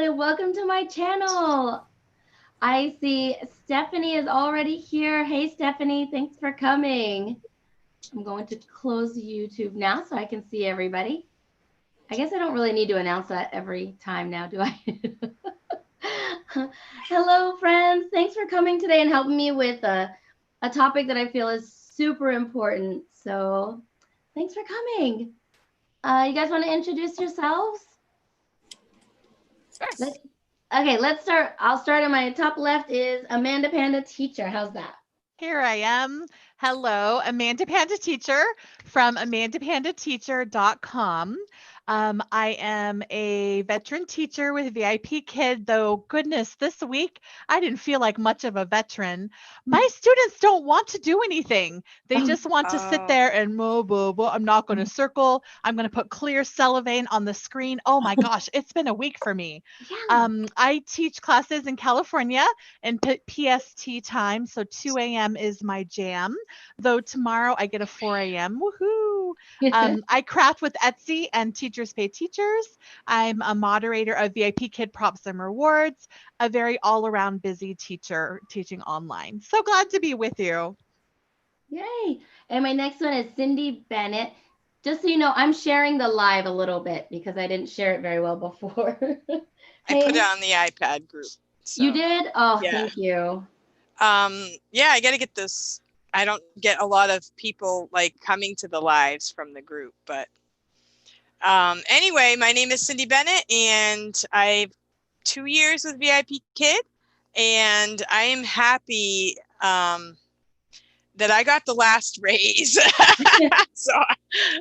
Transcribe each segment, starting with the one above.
and welcome to my channel. I see Stephanie is already here. Hey, Stephanie, thanks for coming. I'm going to close YouTube now so I can see everybody. I guess I don't really need to announce that every time now, do I? Hello, friends. Thanks for coming today and helping me with a topic that I feel is super important. So thanks for coming. You guys want to introduce yourselves? Sure. Okay, let's start. I'll start on my top left is Amanda Panda Teacher. How's that? Here I am. Hello, Amanda Panda Teacher from amandapandateacher.com. I am a veteran teacher with VIPKid, though goodness, this week I didn't feel like much of a veteran. My students don't want to do anything. They just want to sit there and I'm not going to circle. I'm going to put clear cellophane on the screen. Oh my gosh, it's been a week for me. Yeah. I teach classes in California in PST time, so 2 a.m. is my jam, though tomorrow I get a 4 a.m. Woohoo! I craft with Etsy and Teachers Pay Teachers. I'm a moderator of VIPKid Props and Rewards, a very all-around busy teacher teaching online. So glad to be with you. Yay. And my next one is Cindy Bennett. Just so you know, I'm sharing the live a little bit because I didn't share it very well before. I put it on the iPad group. So. You did? Oh, yeah. Thank you. Yeah, I got to get this. I don't get a lot of people like coming to the lives from the group, but anyway, my name is Cindy Bennett and I've 2 years with VIPKid, and I am happy that I got the last raise. So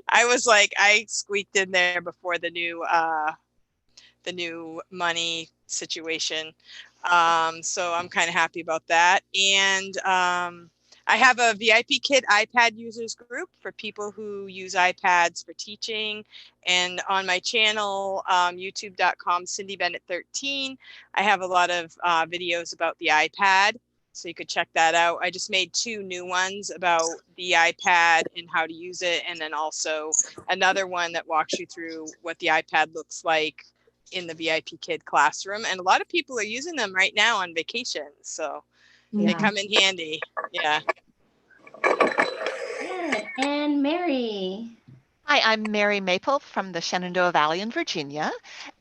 I was like, I squeaked in there before the new money situation. So I'm kind of happy about that. And I have a VIPKid iPad users group for people who use iPads for teaching. And on my channel, youtube.com, Cindy Bennett 13, I have a lot of videos about the iPad. So you could check that out. I just made 2 new ones about the iPad and how to use it. And then also another one that walks you through what the iPad looks like in the VIPKid classroom. And a lot of people are using them right now on vacation. So they come in handy. Yeah. Good. And Mary. Hi, I'm Mary Maple from the Shenandoah Valley in Virginia,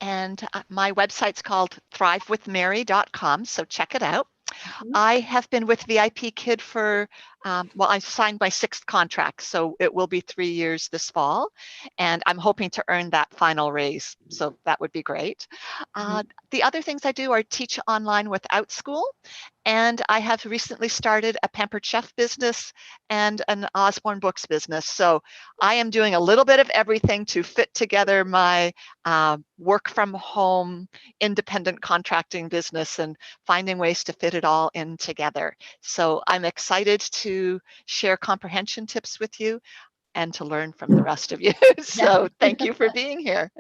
and my website's called thrivewithmary.com, so check it out. I have been with VIPKid for, well, I signed my 6th contract, so it will be 3 years this fall, and I'm hoping to earn that final raise, so that would be great. The other things I do are teach online without school, and I have recently started a Pampered Chef business and an Osborne Books business. So I am doing a little bit of everything to fit together my work from home, independent contracting business and finding ways to fit it all in together. So I'm excited to share comprehension tips with you and to learn from the rest of you. So thank you for being here.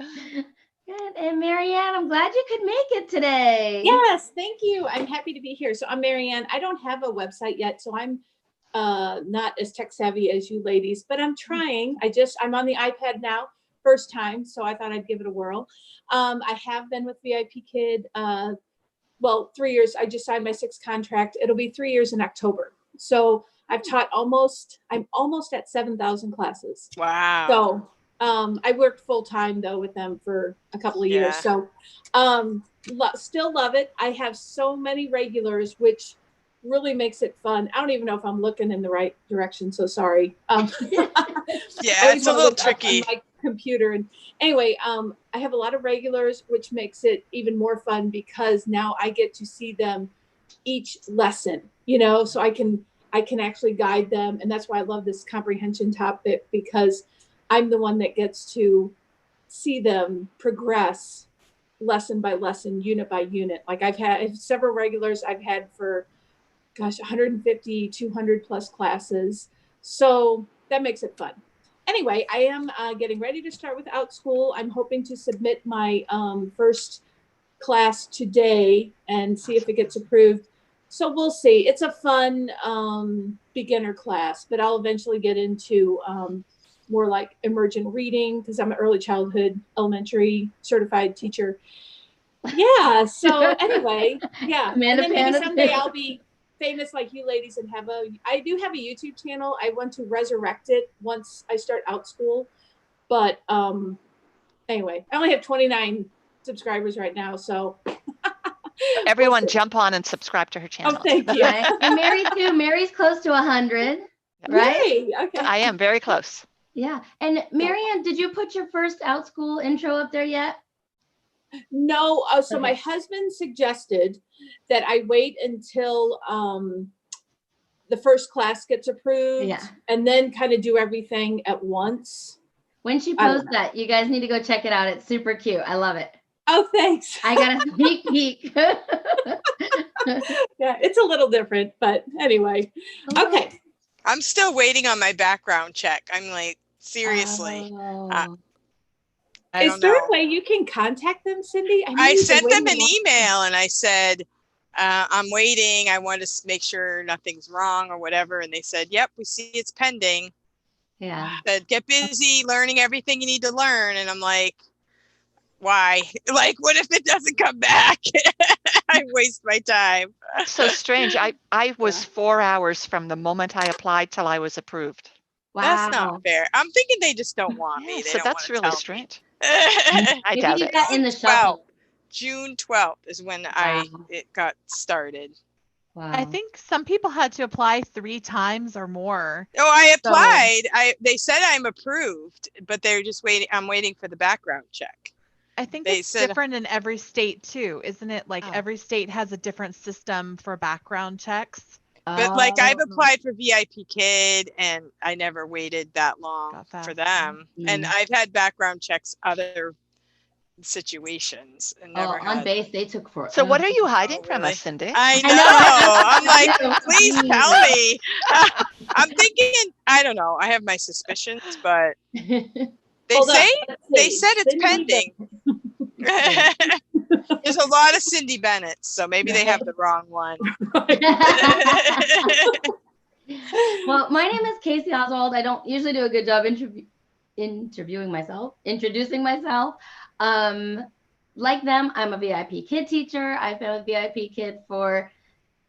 Good. And Marianne, I'm glad you could make it today. Yes, thank you. I'm happy to be here. So I'm Marianne. I don't have a website yet, so I'm not as tech savvy as you ladies, but I'm trying. I'm on the iPad now, first time, so I thought I'd give it a whirl. I have been with VIPKid, well, 3 years. I just signed my 6th contract. It'll be 3 years in October. So I've taught I'm almost at 7,000 classes. Wow. So I worked full time though with them for a couple of years. So still love it. I have so many regulars, which really makes it fun. I don't even know if I'm looking in the right direction. So sorry. Yeah, it's a little tricky. On my computer. And anyway, I have a lot of regulars, which makes it even more fun because now I get to see them each lesson, you know, so I can actually guide them. And that's why I love this comprehension topic, because I'm the one that gets to see them progress lesson by lesson, unit by unit. Like I have several regulars I've had for, gosh, 150, 200 plus classes. So that makes it fun. Anyway, I am getting ready to start without school. I'm hoping to submit my first class today and see if it gets approved. So we'll see. It's a fun beginner class, but I'll eventually get into more like emergent reading because I'm an early childhood elementary certified teacher. Yeah. So anyway, yeah. Amanda And then maybe Panda someday too. I'll be famous like you ladies and I do have a YouTube channel. I want to resurrect it once I start out school. But anyway, I only have 29 subscribers right now. So Everyone we'll see. jump on and subscribe to her channel. Oh, thank you. Right. And Mary too. Mary's close to 100, right? Yay. Okay. I am very close. Yeah. And Marianne, did you put your first OutSchool intro up there yet? No. So Okay. my husband suggested that I wait until the first class gets approved, Yeah. and then kind of do everything at once. When she I don't posts that, you guys need to go check it out. It's super cute. I love it. Oh, thanks. I got a sneak peek. Yeah, it's a little different, but anyway. Okay. I'm still waiting on my background check. I'm like, seriously. Oh. I Is don't there know. a way you can contact them, Cindy? know I you've been sent them waiting an a long email and I said, I'm waiting. I want to make sure nothing's wrong or whatever. And they said, yep, we see it's pending. Yeah. Said, get busy learning everything you need to learn. And I'm like, why? Like, what if it doesn't come back? I waste my time. So strange. I was 4 hours from the moment I applied till I was approved. Wow. That's not fair. I'm thinking they just don't want me. Yeah, They so don't that's want to really tell strange. me. I Maybe doubt you it. got in the shuffle. June 12th is when it got started. Wow. I think some people had to apply 3 times or more. Oh, I So- applied. They said I'm approved, but they're just waiting. I'm waiting for the background check. I think They it's said- different in every state too, isn't it? Like Oh. every state has a different system for background checks. But like I've Oh. applied for VIPKid and I never waited that long Got that. for them. And I've had background checks other situations and never on had. base, they took for. So what are you hiding Oh, from really? us, Cindy? I I know. know. I'm like, I know. please tell me. I'm thinking, I don't know. I have my suspicions, but they Hold up, say let's they see. said it's Cindy pending. There's a lot of Cindy Bennett's, so maybe they have the wrong one. Well, my name is Kasie Oswald. I don't usually do a good job introducing myself. Like them, I'm a VIPKid teacher. I've been with VIPKid for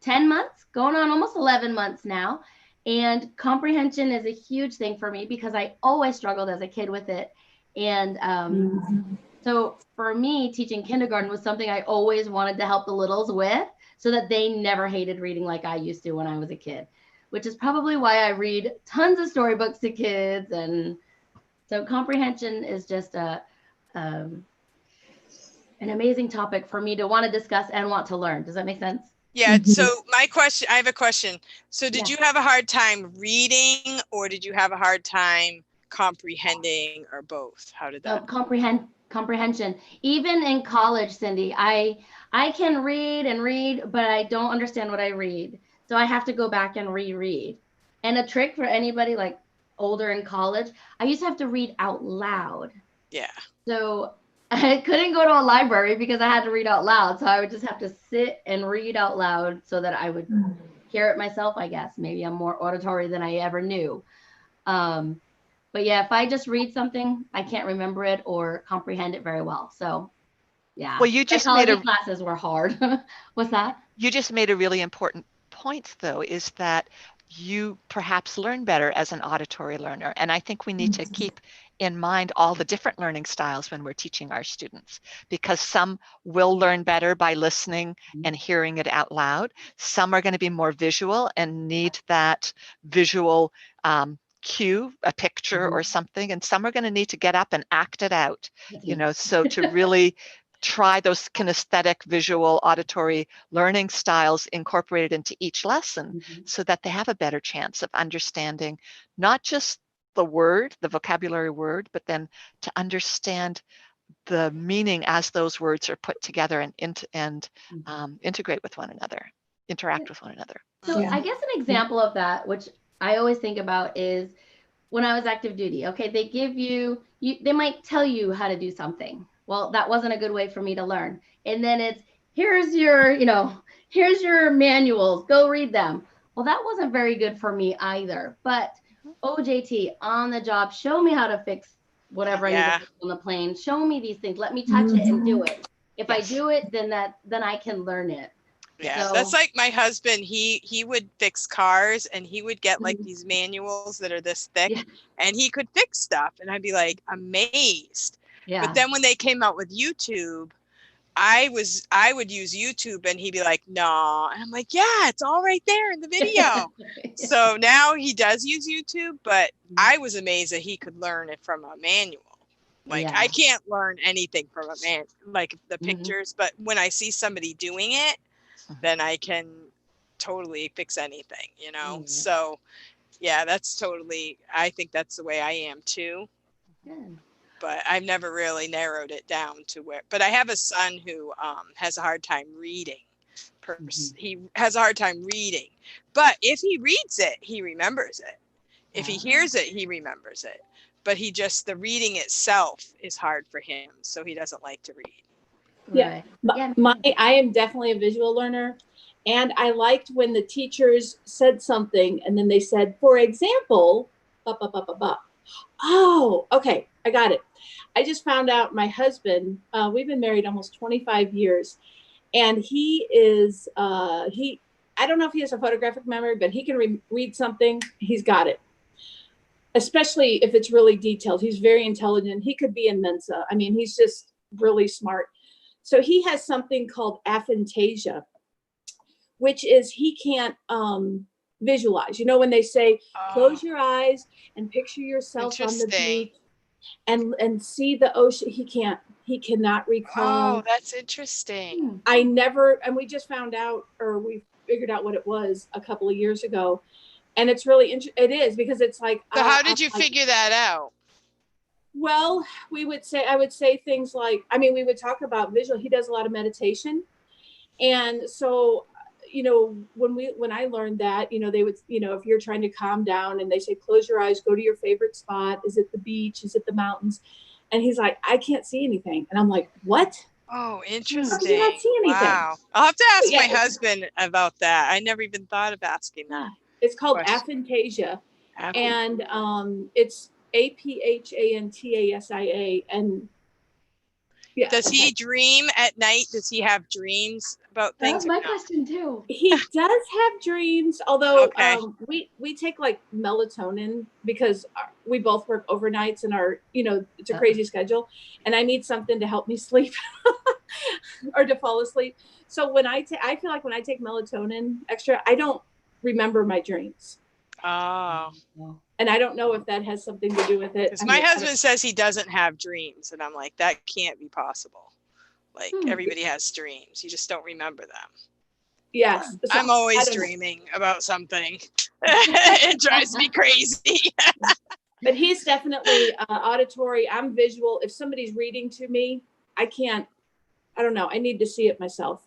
10 months, going on almost 11 months now. And comprehension is a huge thing for me because I always struggled as a kid with it. And so for me, teaching kindergarten was something I always wanted to help the littles with so that they never hated reading like I used to when I was a kid, which is probably why I read tons of storybooks to kids. And so comprehension is just an amazing topic for me to want to discuss and want to learn. Does that make sense? Yeah. So I have a question. So did Yeah. you have a hard time reading or did you have a hard time comprehending or both? How did that? Comprehension. Even in college, Cindy, I can read and read, but I don't understand what I read. So I have to go back and reread. And a trick for anybody like older in college, I used to have to read out loud. Yeah. So I couldn't go to a library because I had to read out loud. So I would just have to sit and read out loud so that I would hear it myself, I guess. Maybe I'm more auditory than I ever knew. But yeah, if I just read something, I can't remember it or comprehend it very well. So yeah. Well, you just Psychology made classes were hard. What's that? You just made a really important point, though, is that you perhaps learn better as an auditory learner. And I think we need to keep in mind all the different learning styles when we're teaching our students, because some will learn better by listening and hearing it out loud. Some are going to be more visual and need that visual cue, a picture or something. And some are going to need to get up and act it out, you know, so to really try those kinesthetic, visual, auditory learning styles incorporated into each lesson so that they have a better chance of understanding not just the word, the vocabulary word, but then to understand the meaning as those words are put together and integrate with one another, interact with one another. So I guess an example of that, which I always think about, is when I was active duty. Okay, they give you they might tell you how to do something. Well, that wasn't a good way for me to learn. And then it's, here's your manuals, go read them. Well, that wasn't very good for me either. But OJT, on the job, show me how to fix whatever I need to fix on the plane. Show me these things. Let me touch it and do it. If I do it, then I can learn it. Yeah, So, that's like my husband. He would fix cars, and he would get like these manuals that are this thick, yeah. and he could fix stuff, and I'd be like amazed. Yeah. But then when they came out with YouTube, I would use YouTube, and he'd be like, "No," and I'm like, "Yeah, it's all right there in the video." So now he does use YouTube, but I was amazed that he could learn it from a manual. Like I can't learn anything from a man, like the pictures, but when I see somebody doing it, then I can totally fix anything, you know? So yeah, I think that's the way I am too. Good. But I've never really narrowed it down to where, but I have a son who has a hard time reading. He has a hard time reading, but if he reads it, he remembers it. If he hears it, he remembers it. But the reading itself is hard for him. So he doesn't like to read. Yeah. I am definitely a visual learner. And I liked when the teachers said something and then they said, for example, oh, okay, I got it. I just found out my husband, we've been married almost 25 years, and he is, I don't know if he has a photographic memory, but he can read something, he's got it. Especially if it's really detailed. He's very intelligent. He could be in Mensa. I mean, he's just really smart. So he has something called aphantasia, which is he can't visualize. You know, when they say, close your eyes and picture yourself on the beach and see the ocean, he cannot recall. Oh, that's interesting. And we just found out, or we figured out what it was a couple of years ago. And it's really it is, because it's like. So how did you figure that out? Well, I would say things like, we would talk about visual. He does a lot of meditation. And so, you know, when I learned that, you know, they would, you know, if you're trying to calm down and they say, close your eyes, go to your favorite spot. Is it the beach? Is it the mountains? And he's like, I can't see anything. And I'm like, what? Oh, interesting. How can you not see anything? Wow. I'll have to ask my husband about that. I never even thought of asking that. It's called aphantasia. And it's aphantasia. And yeah. Does he dream at night? Does he have dreams about things? That's my question too. He does have dreams, although we take like melatonin because we both work overnights and it's a crazy schedule, and I need something to help me sleep or to fall asleep. So I feel like when I take melatonin extra, I don't remember my dreams. Oh. And I don't know if that has something to do with it. Because my husband says he doesn't have dreams, and I'm like, that can't be possible. Like everybody has dreams, you just don't remember them. Yes, so I'm always dreaming about something. It drives me crazy. But he's definitely auditory. I'm visual. If somebody's reading to me, I don't know. I need to see it myself.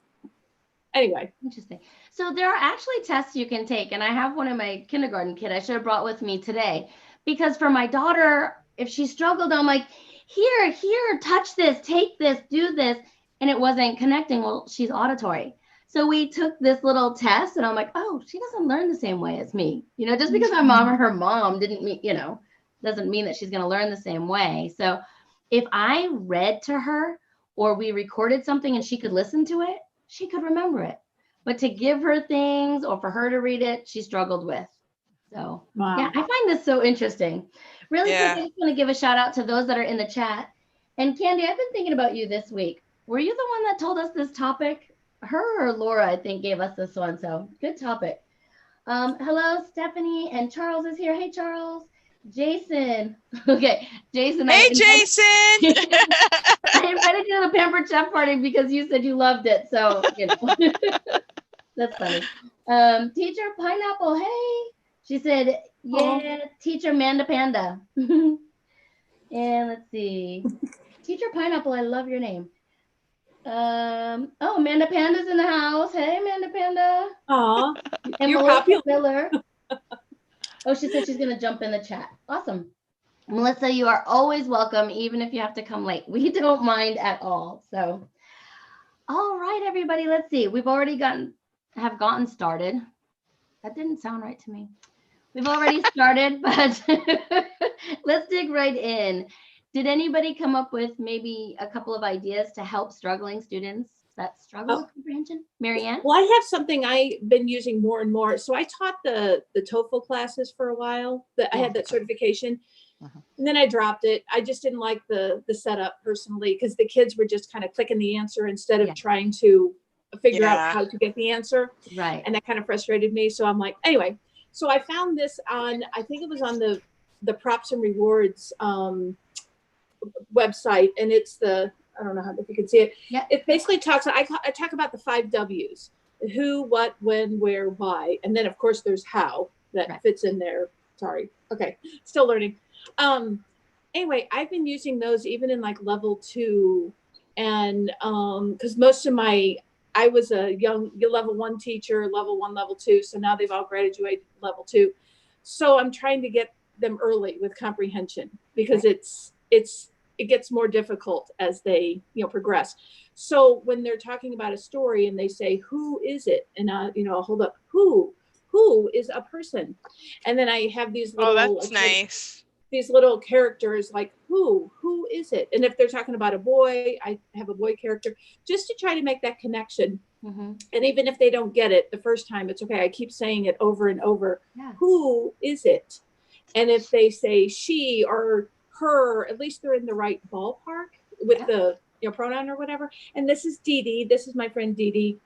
Anyway. Interesting. So there are actually tests you can take, and I have one in my kindergarten kit I should have brought with me today, because for my daughter, if she struggled, I'm like, here, touch this, take this, do this, and it wasn't connecting. Well, she's auditory. So we took this little test, and I'm like, oh, she doesn't learn the same way as me. You know, just because my mom or her mom didn't mean, you know, doesn't mean that she's going to learn the same way. So if I read to her or we recorded something and she could listen to it, she could remember it. But to give her things or for her to read it, she struggled with. So yeah, I find this so interesting. Really quick, I just want to give a shout out to those that are in the chat. And Candy, I've been thinking about you this week. Were you the one that told us this topic? Her or Laura, I think, gave us this one. So good topic. Hello, Stephanie, and Charles is here. Hey, Charles. Jason. Okay, Jason. Hey, Jason. I invited you to the Pampered Chef party because you said you loved it. So, you know. That's funny. Teacher Pineapple, hey. She said, yeah, Teacher Manda Panda. And let's see. Teacher Pineapple, I love your name. Oh, Amanda Panda's in the house. Hey, Amanda Panda. Aw, and you're Melissa popular. Miller. Oh, she said she's going to jump in the chat. Awesome. Melissa, you are always welcome, even if you have to come late. We don't mind at all. So, all right, everybody, let's see. We've already gotten started. That didn't sound right to me. We've already started, but let's dig right in. Did anybody come up with maybe a couple of ideas to help struggling students that struggle with comprehension? Marianne? Well, I have something I've been using more and more. So I taught the TOEFL classes for a while. I had that certification, and then I dropped it. I just didn't like the setup personally, because the kids were just kind of clicking the answer instead of trying to figure out how to get the answer. Right. And that kind of frustrated me. So I'm like, anyway. So I found this on, I think it was on the Props and Rewards website, and it's I don't know if you can see it. Yeah. It basically talks, I talk about the 5 W's: who, what, when, where, why. And then of course there's how that fits in there. Sorry. Okay. Still learning. Anyway, I've been using those even in like level 2. And because most of I was a young level 1 teacher, level 1, level 2. So now they've all graduated level 2. So I'm trying to get them early with comprehension, because it gets more difficult as they progress. So when they're talking about a story and they say, who is it? And I'll hold up, who is a person? And then I have these little, that's nice. These little characters like, who is it? And if they're talking about a boy, I have a boy character, just to try to make that connection. And even if they don't get it the first time, it's okay. I keep saying it over and over. Who is it? And if they say she or her, at least they're in the right ballpark with the pronoun or whatever. And this is Dee Dee. This is my friend Dee Dee.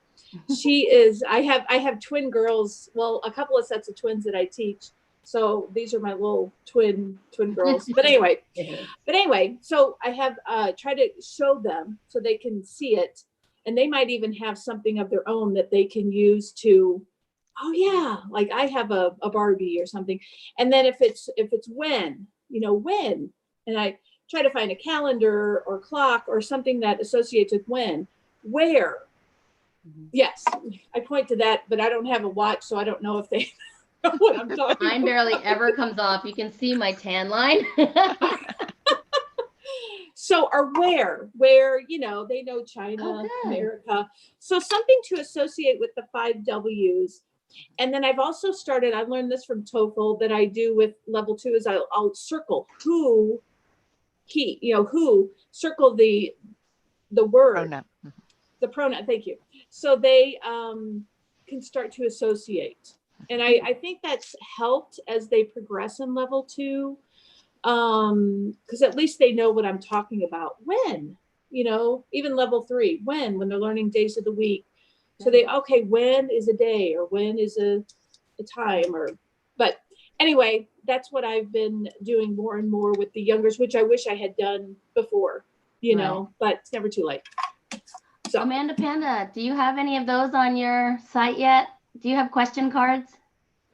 She is, I have twin girls, well, a couple of sets of twins that I teach. So these are my little twin girls. But anyway, so I have tried to show them so they can see it. And they might even have something of their own that they can use to, oh yeah, like I have a Barbie or something. And then if it's when, when, and I try to find a calendar or clock or something that associates with when, where. Yes, I point to that, but I don't have a watch, so I don't know if they know what I'm talking Mine barely ever comes off. You can see my tan line. So, or where, they know China, America. So something to associate with the 5 W's. And then I've also started, I learned this from TOEFL that I do with level 2 is I'll circle who, who, circle the word, pronoun. The pronoun, thank you. So they can start to associate. And I think that's helped as they progress in level 2. Because at least they know what I'm talking about. When, even level 3, when they're learning days of the week. So when is a day, or when is a time, but anyway, that's what I've been doing more and more with the youngers, which I wish I had done before, but it's never too late. So Amanda Panda, do you have any of those on your site yet? Do you have question cards?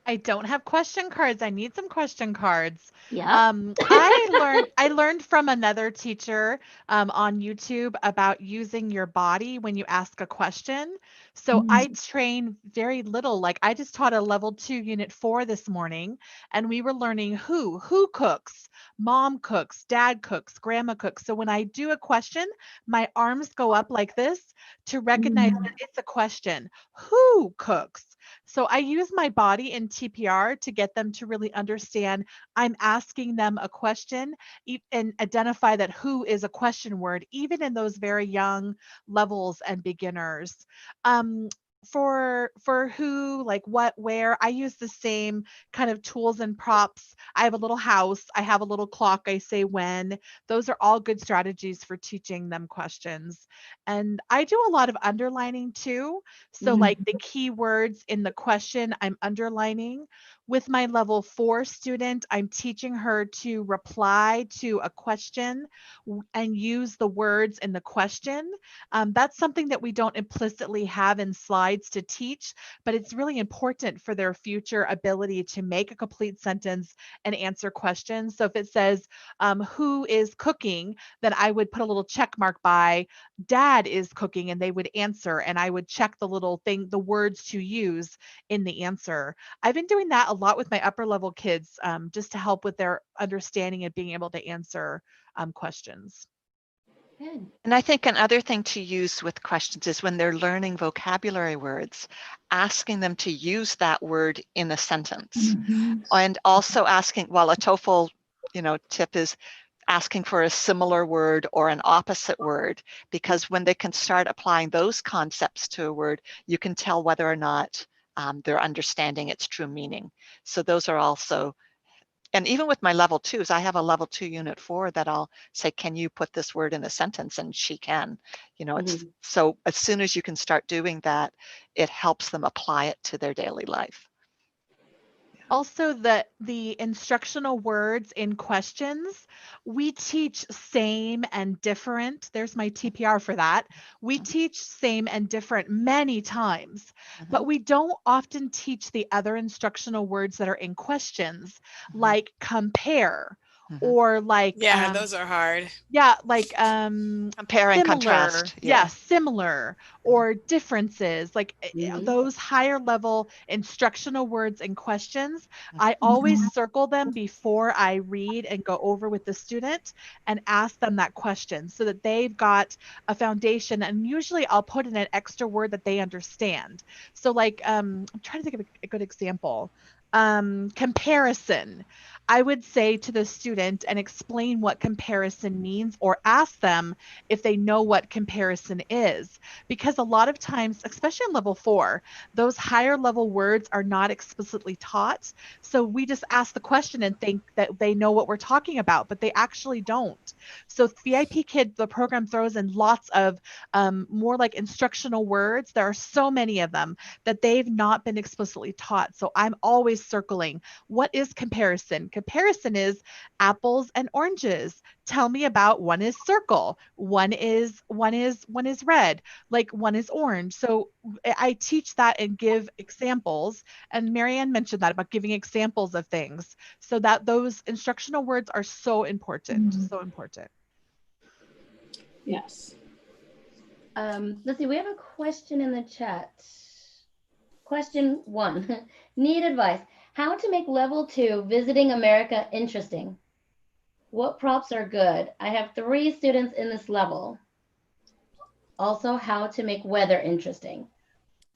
I don't have question cards. I need some question cards. Yeah. I learned from another teacher on YouTube about using your body when you ask a question. So I train very little. Like I just taught a level 2 unit 4 this morning, and we were learning who cooks, mom cooks, dad cooks, grandma cooks. So when I do a question, my arms go up like this to recognize that it's a question. Who cooks? So I use my body in TPR to get them to really understand I'm asking them a question and identify that who is a question word, even in those very young levels and beginners. For who, like what, where, I use the same kind of tools and props. I have a little house, I have a little clock, I say when. Those are all good strategies for teaching them questions. And I do a lot of underlining too. So like the keywords in the question, I'm underlining. With my level 4 student, I'm teaching her to reply to a question and use the words in the question. That's something that we don't implicitly have in slides to teach, but it's really important for their future ability to make a complete sentence and answer questions. So if it says, who is cooking, then I would put a little check mark by dad is cooking, and they would answer, and I would check the little thing, the words to use in the answer. I've been doing that a lot with my upper level kids, just to help with their understanding and being able to answer questions. Good. And I think another thing to use with questions is when they're learning vocabulary words, asking them to use that word in a sentence. And also asking, well, a TOEFL, tip is asking for a similar word or an opposite word, because when they can start applying those concepts to a word, you can tell whether or not they're understanding its true meaning. So those are also, and even with my level 2s, I have a level 2 unit 4 that I'll say, can you put this word in a sentence? And she can, you know, it's so as soon as you can start doing that, it helps them apply it to their daily life. Also, the instructional words in questions, we teach same and different. There's my TPR for that. We teach same and different many times, but we don't often teach the other instructional words that are in questions, like compare or like those are hard. Yeah, like compare and similar, contrast. Similar or differences, like those higher level instructional words and questions. I always circle them before I read and go over with the student and ask them that question so that they've got a foundation. And usually I'll put in an extra word that they understand. So like, I'm trying to think of a good example. Comparison. I would say to the student and explain what comparison means, or ask them if they know what comparison is. Because a lot of times, especially in level 4, those higher level words are not explicitly taught. So we just ask the question and think that they know what we're talking about, but they actually don't. So VIPKid, the program, throws in lots of more like instructional words. There are so many of them that they've not been explicitly taught. So I'm always circling, what is comparison? Comparison is apples and oranges. Tell me about, one is circle, one is red, like one is orange. So I teach that and give examples. And Marianne mentioned that about giving examples of things, so that those instructional words are so important, so important. Yes. Let's see, we have a question in the chat. Question 1, need advice. How to make level 2 visiting America interesting? What props are good? I have 3 students in this level. Also, how to make weather interesting.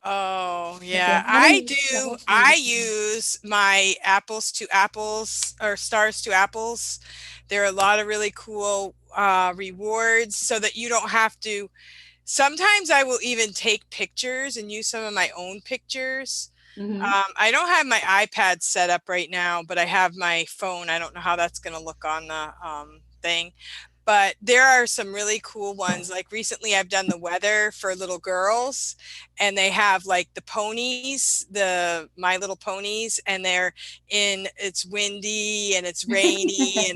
Oh, yeah, I do. I use my apples to apples or stars to apples. There are a lot of really cool rewards so that you don't have to. Sometimes I will even take pictures and use some of my own pictures. I don't have my iPad set up right now, but I have my phone. I don't know how that's going to look on the thing. But there are some really cool ones. Like recently I've done the weather for little girls, and they have like the ponies, the My Little Ponies, and it's windy and it's rainy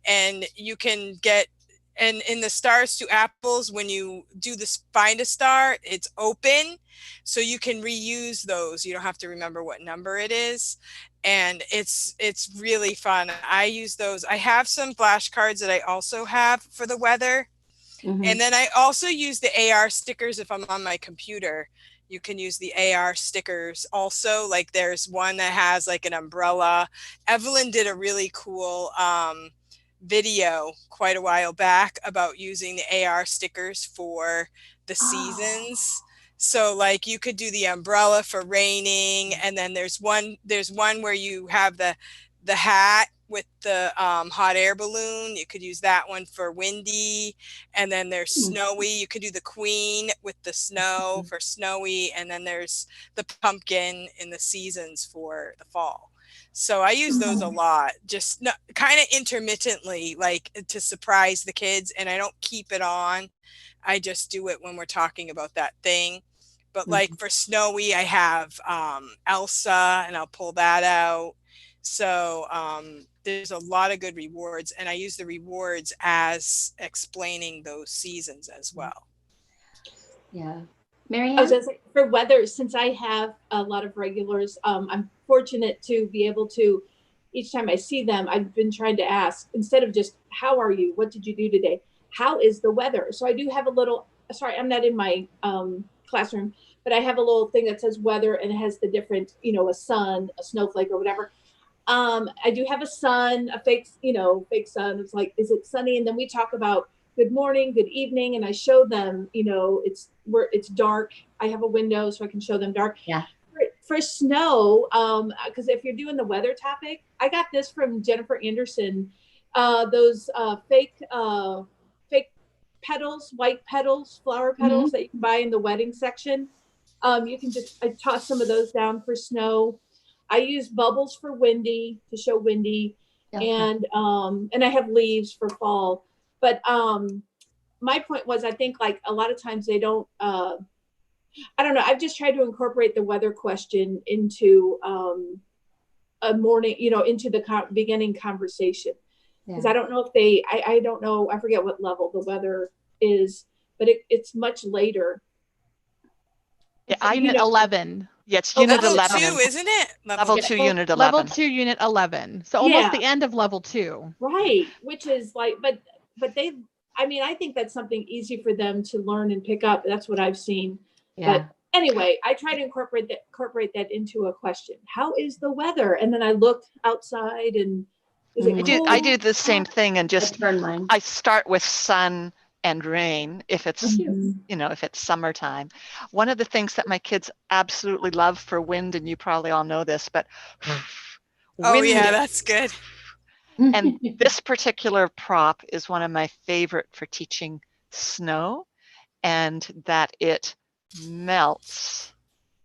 and you can get, and in the stars to apples, when you do this find a star, it's open, so you can reuse those. You don't have to remember what number it is. And it's really fun. I use those. I have some flashcards that I also have for the weather. And then I also use the AR stickers if I'm on my computer. You can use the AR stickers also. Like there's one that has like an umbrella. Evelyn did a really cool video quite a while back about using the AR stickers for the seasons. So like you could do the umbrella for raining, and then there's one where you have the hat with the hot air balloon. You could use that one for windy. And then there's snowy. You could do the queen with the snow for snowy. And then there's the pumpkin in the seasons for the fall. So I use those a lot, just kind of intermittently, like to surprise the kids. And I don't keep it on. I just do it when we're talking about that thing. But like for snowy, I have Elsa, and I'll pull that out. So there's a lot of good rewards, and I use the rewards as explaining those seasons as well. Yeah. Marianne? I was gonna say, for weather, since I have a lot of regulars, I'm fortunate to be able to, each time I see them, I've been trying to ask, instead of just, how are you? What did you do today? How is the weather? So I do have a little, sorry, I'm not in my classroom, but I have a little thing that says weather, and it has the different, a sun, a snowflake, or whatever. I do have a sun, a fake sun. It's like, is it sunny? And then we talk about good morning, good evening. And I show them, it's dark. I have a window so I can show them dark. Yeah. For snow, because if you're doing the weather topic, I got this from Jennifer Anderson. those fake petals, white petals, flower petals that you can buy in the wedding section. You can I toss some of those down for snow. I use bubbles for windy to show windy, and I have leaves for fall. But my point was, I think like a lot of times they don't. I don't know. I've just tried to incorporate the weather question into a morning, into the beginning conversation. Because I don't know if they, I don't know, I forget what level the weather is, but it's much later. Yeah, unit 11. Yeah, it's unit level 11. 2, isn't it? Level 2, unit 11. Level 2, unit 11. So almost the end of level 2. Right, which is like, but they, I mean, I think that's something easy for them to learn and pick up. That's what I've seen. Yeah. But anyway, I try to incorporate that into a question. How is the weather? And then I look outside and is it cold? I do the same thing, and just I start with sun and rain if it's if it's summertime. One of the things that my kids absolutely love for wind, and you probably all know this, but wind, yeah, that's good. And this particular prop is one of my favorite for teaching snow, and that it melts.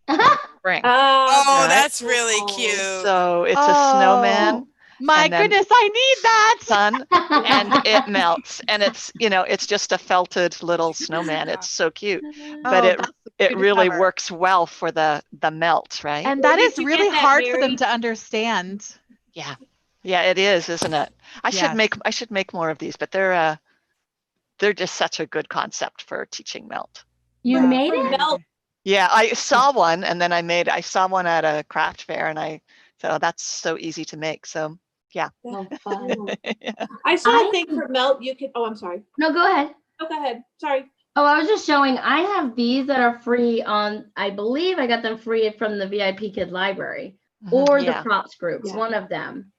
Spring. Right? That's really cute. So it's a snowman. My goodness, I need that. Sun, and it melts, and it's just a felted little snowman. It's so cute, but it really works well for the melt, right? And that is really hard for them to understand. Yeah, it is, isn't it? I should make more of these, but they're just such a good concept for teaching melt. You made it? Melt. Yeah, I saw one, and then I saw one at a craft fair, and so that's so easy to make. So. Yeah. I saw a thing for melt. You could. Oh, I'm sorry. No, go ahead. Oh, go ahead. Sorry. Oh, I was just showing. I have these that are free on. I believe I got them free from the VIPKid library or the props groups. One of them,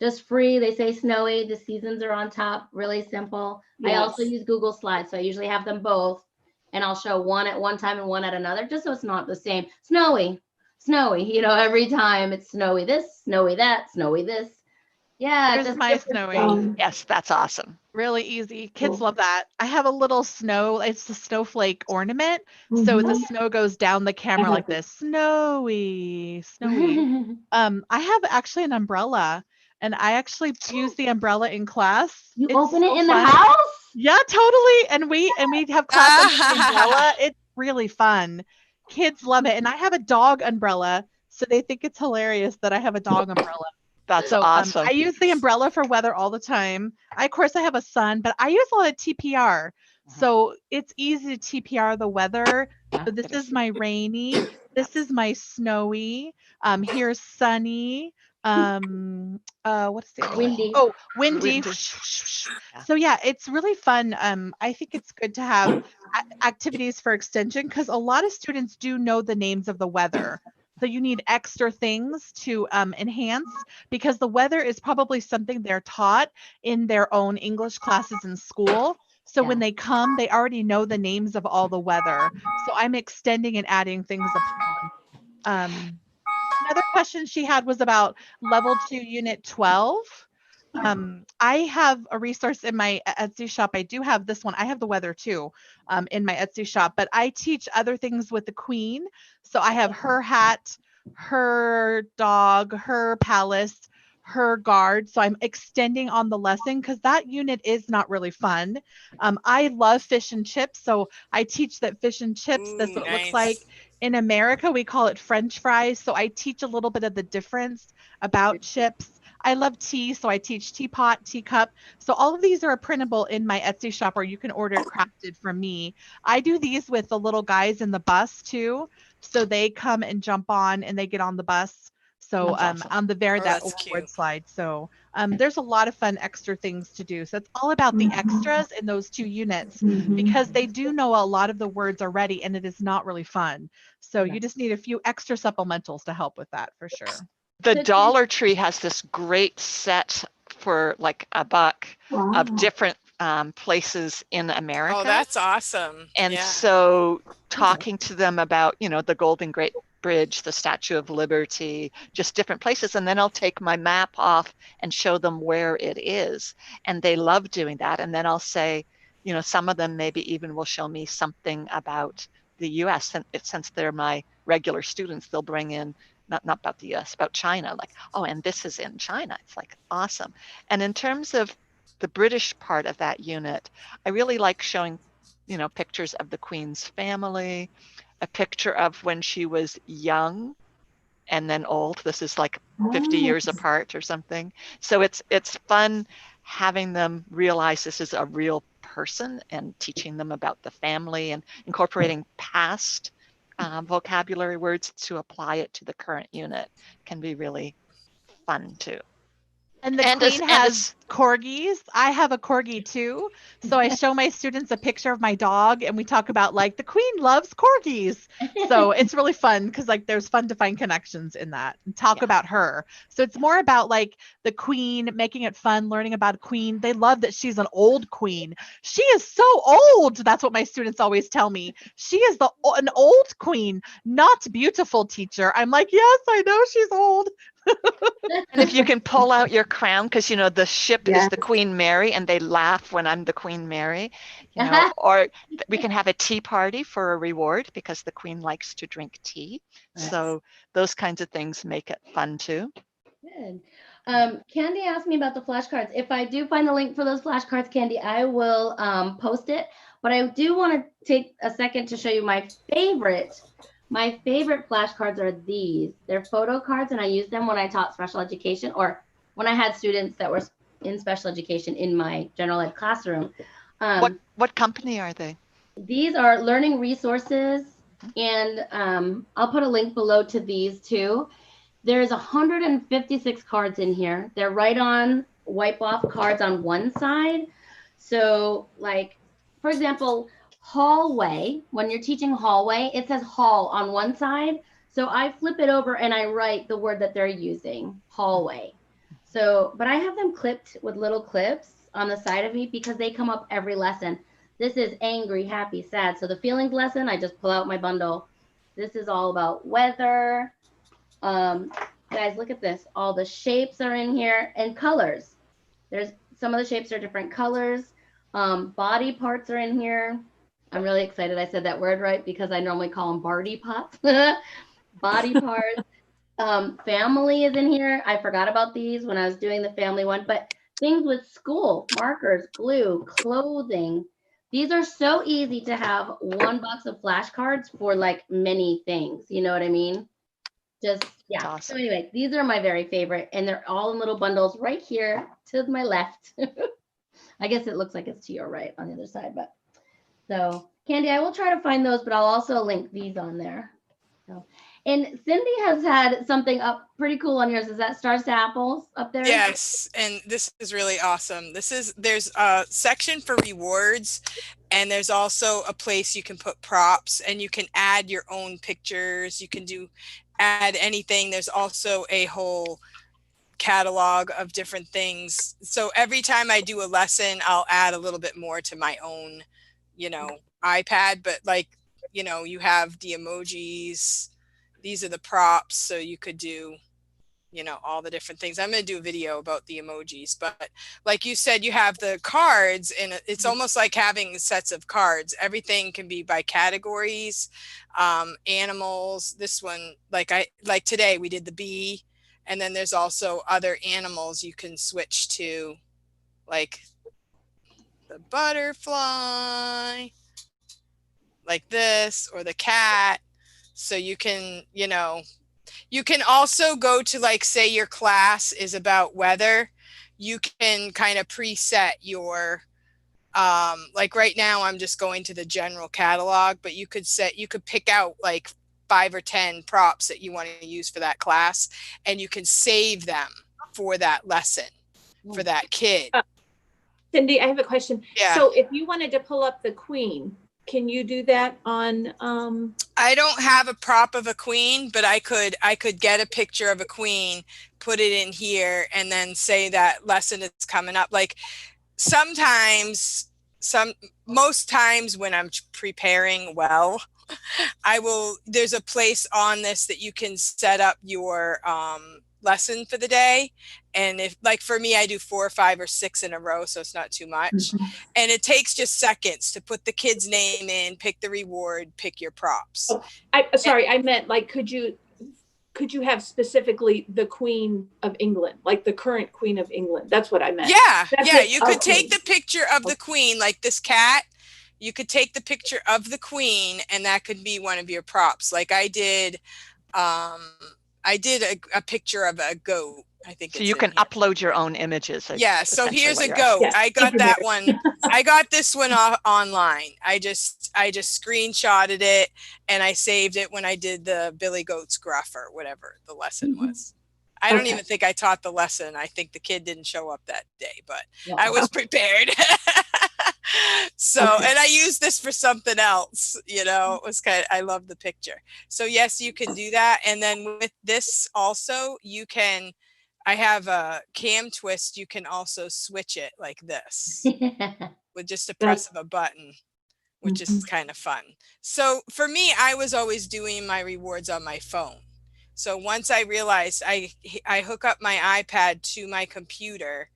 just free. They say snowy. The seasons are on top. Really simple. Yes. I also use Google Slides, so I usually have them both, and I'll show one at one time and one at another, just so it's not the same. Snowy. Every time it's snowy this, snowy that, snowy this. Yeah, there's my snowy. Yes, that's awesome. Really easy. Kids love that. I have a little snow. It's a snowflake ornament. So the snow goes down the camera like this. Snowy. I have actually an umbrella, and I actually use the umbrella in class. You open it in the house? Yeah, totally. And we have class with the umbrella. It's really fun. Kids love it. And I have a dog umbrella, so they think it's hilarious that I have a dog umbrella. That's awesome. I use the umbrella for weather all the time. Of course, I have a son, but I use a lot of TPR. So it's easy to TPR the weather. So this is my rainy. This is my snowy. Here's sunny. What's the other windy? Oh, windy. So yeah, it's really fun. I think it's good to have activities for extension, because a lot of students do know the names of the weather. So you need extra things to enhance, because the weather is probably something they're taught in their own English classes in school. So when they come, they already know the names of all the weather. So I'm extending and adding things upon. Another question she had was about level 2, unit 12. I have a resource in my Etsy shop. I do have this one. I have the weather too in my Etsy shop, but I teach other things with the queen. So I have her hat, her dog, her palace, her guard. So I'm extending on the lesson, because that unit is not really fun. I love fish and chips. So I teach that fish and chips, that's what it looks like. In America, we call it French fries. So I teach a little bit of the difference about chips. I love tea, so I teach teapot, teacup. So all of these are printable in my Etsy shop, or you can order it crafted from me. I do these with the little guys in the bus too. So they come and jump on and they get on the bus. So awesome. On the that board slide. So there's a lot of fun extra things to do. So it's all about the extras in those 2 units, because they do know a lot of the words already, and it is not really fun. So you just need a few extra supplementals to help with that for sure. The Dollar Tree has this great set for like $1 of different places in America. Oh, that's awesome. And so talking to them about, the Golden Gate Bridge, the Statue of Liberty, just different places. And then I'll take my map off and show them where it is. And they love doing that. And then I'll say, you know, some of them maybe even will show me something about the US. And since they're my regular students, they'll bring in, not about the US, about China, like, oh, and this is in China. It's like, awesome. And in terms of the British part of that unit, I really like showing, you know, pictures of the Queen's family, a picture of when she was young and then old. This is like 50 years apart or something. So it's fun having them realize this is a real person and teaching them about the family and incorporating past vocabulary words to apply it to the current unit can be really fun too. And the Queen has corgis. I have a corgi too. So I show my students a picture of my dog and we talk about like the Queen loves corgis. So it's really fun because like there's fun to find connections in that and talk about her. So it's more about like the Queen, making it fun, learning about a queen. They love that she's an old queen. She is so old. That's what my students always tell me. She is an old queen, not beautiful, teacher. I'm like, yes, I know she's old. And if you can pull out your crown, because, you know, the ship is the Queen Mary and they laugh when I'm the Queen Mary, you know, or we can have a tea party for a reward because the Queen likes to drink tea. So those kinds of things make it fun too. Good. Candy asked me about the flashcards. If I do find the link for those flashcards, Candy, I will post it. But I do want to take a second to show you my favorite. My favorite flashcards are these. They're photo cards, and I use them when I taught special education or when I had students that were in special education in my general ed classroom. What company are they? These are Learning Resources, and I'll put a link below to these too. There's 156 cards in here. They're right on wipe off cards on one side. So like, for example, hallway, when you're teaching hallway, it says hall on one side. So I flip it over and I write the word that they're using, hallway. So, but I have them clipped with little clips on the side of me because they come up every lesson. This is angry, happy, sad. So the feelings lesson, I just pull out my bundle. This is all about weather. Guys, look at this. All the shapes are in here and colors. There's some of the shapes are different colors. Body parts are in here. I'm really excited I said that word right because I normally call them Barty pots. Body parts. Family is in here. I forgot about these when I was doing the family one, but things with school, markers, glue, clothing. These are so easy to have one box of flashcards for like many things. You know what I mean? Just, yeah. Awesome. So anyway, these are my very favorite and they're all in little bundles right here to my left. I guess it looks like it's to your right on the other side, but so Candy, I will try to find those, but I'll also link these on there. So, and Cindy has had something up pretty cool on yours. Is that Stars to Apples up there? Yes, and this is really awesome. There's a section for rewards, and there's also a place you can put props, and you can add your own pictures. You can add anything. There's also a whole catalog of different things. So every time I do a lesson, I'll add a little bit more to my own, you know, iPad, but like, you know, you have the emojis, these are the props. So you could do, you know, all the different things. I'm going to do a video about the emojis, but like you said, you have the cards and it's almost like having sets of cards. Everything can be by categories, animals. This one, like today we did the bee, and then there's also other animals you can switch to, like the butterfly, like this, or the cat. So you can, you know, you can also go to, like, say your class is about weather. You can kind of preset your, like right now I'm just going to the general catalog, but you could pick out like 5 or 10 props that you want to use for that class, and you can save them for that lesson for that kid. Cindy, I have a question. Yeah. So if you wanted to pull up the queen, can you do that on? I don't have a prop of a queen, but I could get a picture of a queen, put it in here, and then say that lesson is coming up. Like most times when I'm preparing well, there's a place on this that you can set up your lesson for the day. And if, like for me, I do 4 or 5 or 6 in a row, so it's not too much. And it takes just seconds to put the kid's name in, pick the reward, pick your props. Oh, I meant like, could you have specifically the Queen of England, like the current Queen of England? That's what I meant. You could take the picture of the Queen, like this cat. You could take the picture of the Queen, and that could be one of your props. Like I did a picture of a goat. I think so you can upload your own images. Yeah. So here's a goat. Yes, I got that one. I got this one online. I just screenshotted it and I saved it when I did the Billy Goat's Gruff or whatever the lesson was. I don't even think I taught the lesson. I think the kid didn't show up that day, but I was prepared. So, and I used this for something else, you know, it was I love the picture. So yes, you can do that. And then with this also, I have a cam twist. You can also switch it like this with just a press of a button, which is kind of fun. So for me, I was always doing my rewards on my phone. So once I realized I hook up my iPad to my computer,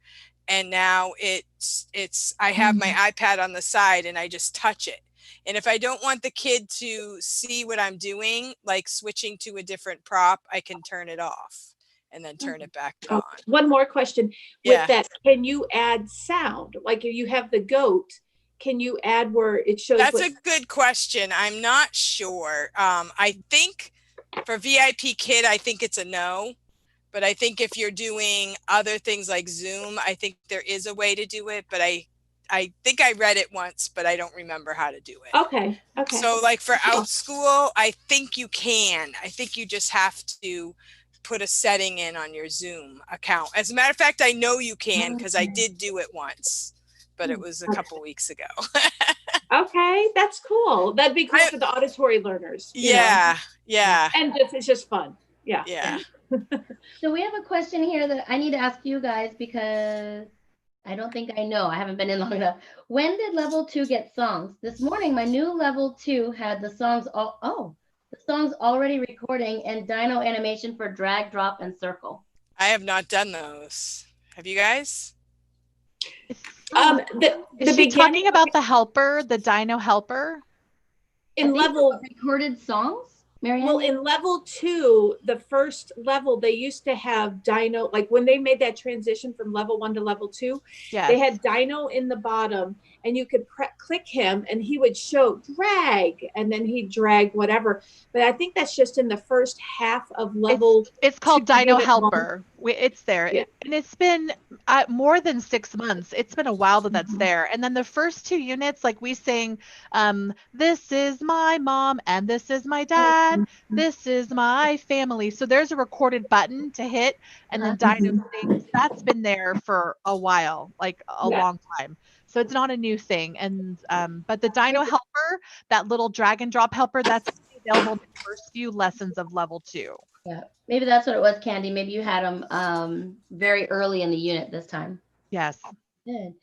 and now I have my iPad on the side and I just touch it. And if I don't want the kid to see what I'm doing, like switching to a different prop, I can turn it off and then turn it back on. One more question. With that, can you add sound? Like if you have the goat, can you add where it shows? That's a good question. I'm not sure. I think for VIPKid, I think it's a no. But I think if you're doing other things like Zoom, I think there is a way to do it. But I think I read it once, but I don't remember how to do it. Okay. So like for OutSchool, I think you can. I think you just have to put a setting in on your Zoom account. As a matter of fact, I know you can because I did do it once, but it was a couple weeks ago. Okay, that's cool. That'd be cool for the auditory learners. Yeah. And it's just fun. Yeah. So we have a question here that I need to ask you guys because I don't think I know. I haven't been in long enough. When did level 2 get songs? This morning, my new level 2 had the songs the songs already recording and dyno animation for drag, drop, and circle. I have not done those. Have you guys? Is she talking about the helper, the dyno helper? In level recorded songs? Marianne? Well, in level 2, the first level, they used to have dyno, like when they made that transition from level 1 to level 2, they had dyno in the bottom and you could click him and he would show drag and then he'd drag whatever. But I think that's just in the first half of level. It's called Dyno Helper. It's there. And it's been more than 6 months. It's been a while that's there. And then the first 2 units, like we sing, this is my mom and this is my dad. This is my family. So there's a recorded button to hit and then Dyno sings. That's been there for a while, like a long time. So it's not a new thing. And but the Dyno helper, that little drag and drop helper, that's available in the first few lessons of level 2. Yeah, maybe that's what it was, Candy. Maybe you had them very early in the unit this time. Yes. Good.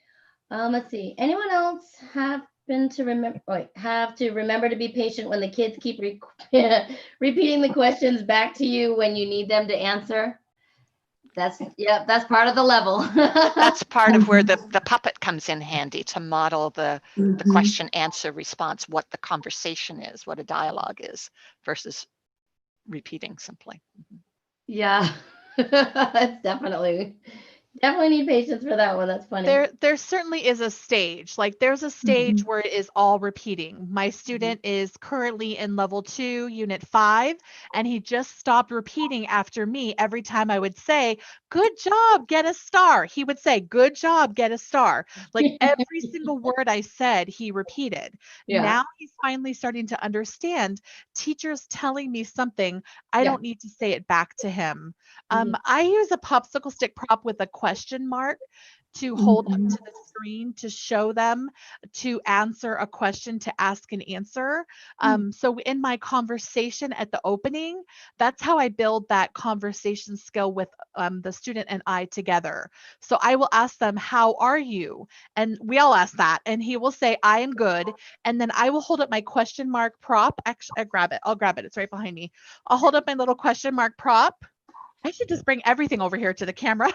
Let's see. Anyone else have to remember to be patient when the kids keep repeating the questions back to you when you need them to answer? That's part of the level. That's part of where the puppet comes in handy to model the question, answer, response, what the conversation is, what a dialogue is versus repeating simply. Yeah, it's definitely need patience for that one. That's funny. There certainly is a stage. Like there's a stage where it is all repeating. My student is currently in level 2, unit 5, and he just stopped repeating after me. Every time I would say, good job, get a star, he would say, good job, get a star. Like every single word I said, he repeated. Now he's finally starting to understand teachers telling me something. I don't need to say it back to him. I use a popsicle stick prop with a question mark to hold up to the screen to show them, to answer a question, to ask and answer. So in my conversation at the opening, that's how I build that conversation skill with the student and I together. So I will ask them, how are you? And we all ask that. And he will say, I am good. And then I will hold up my question mark prop. Actually, I'll grab it. It's right behind me. I'll hold up my little question mark prop. I should just bring everything over here to the camera.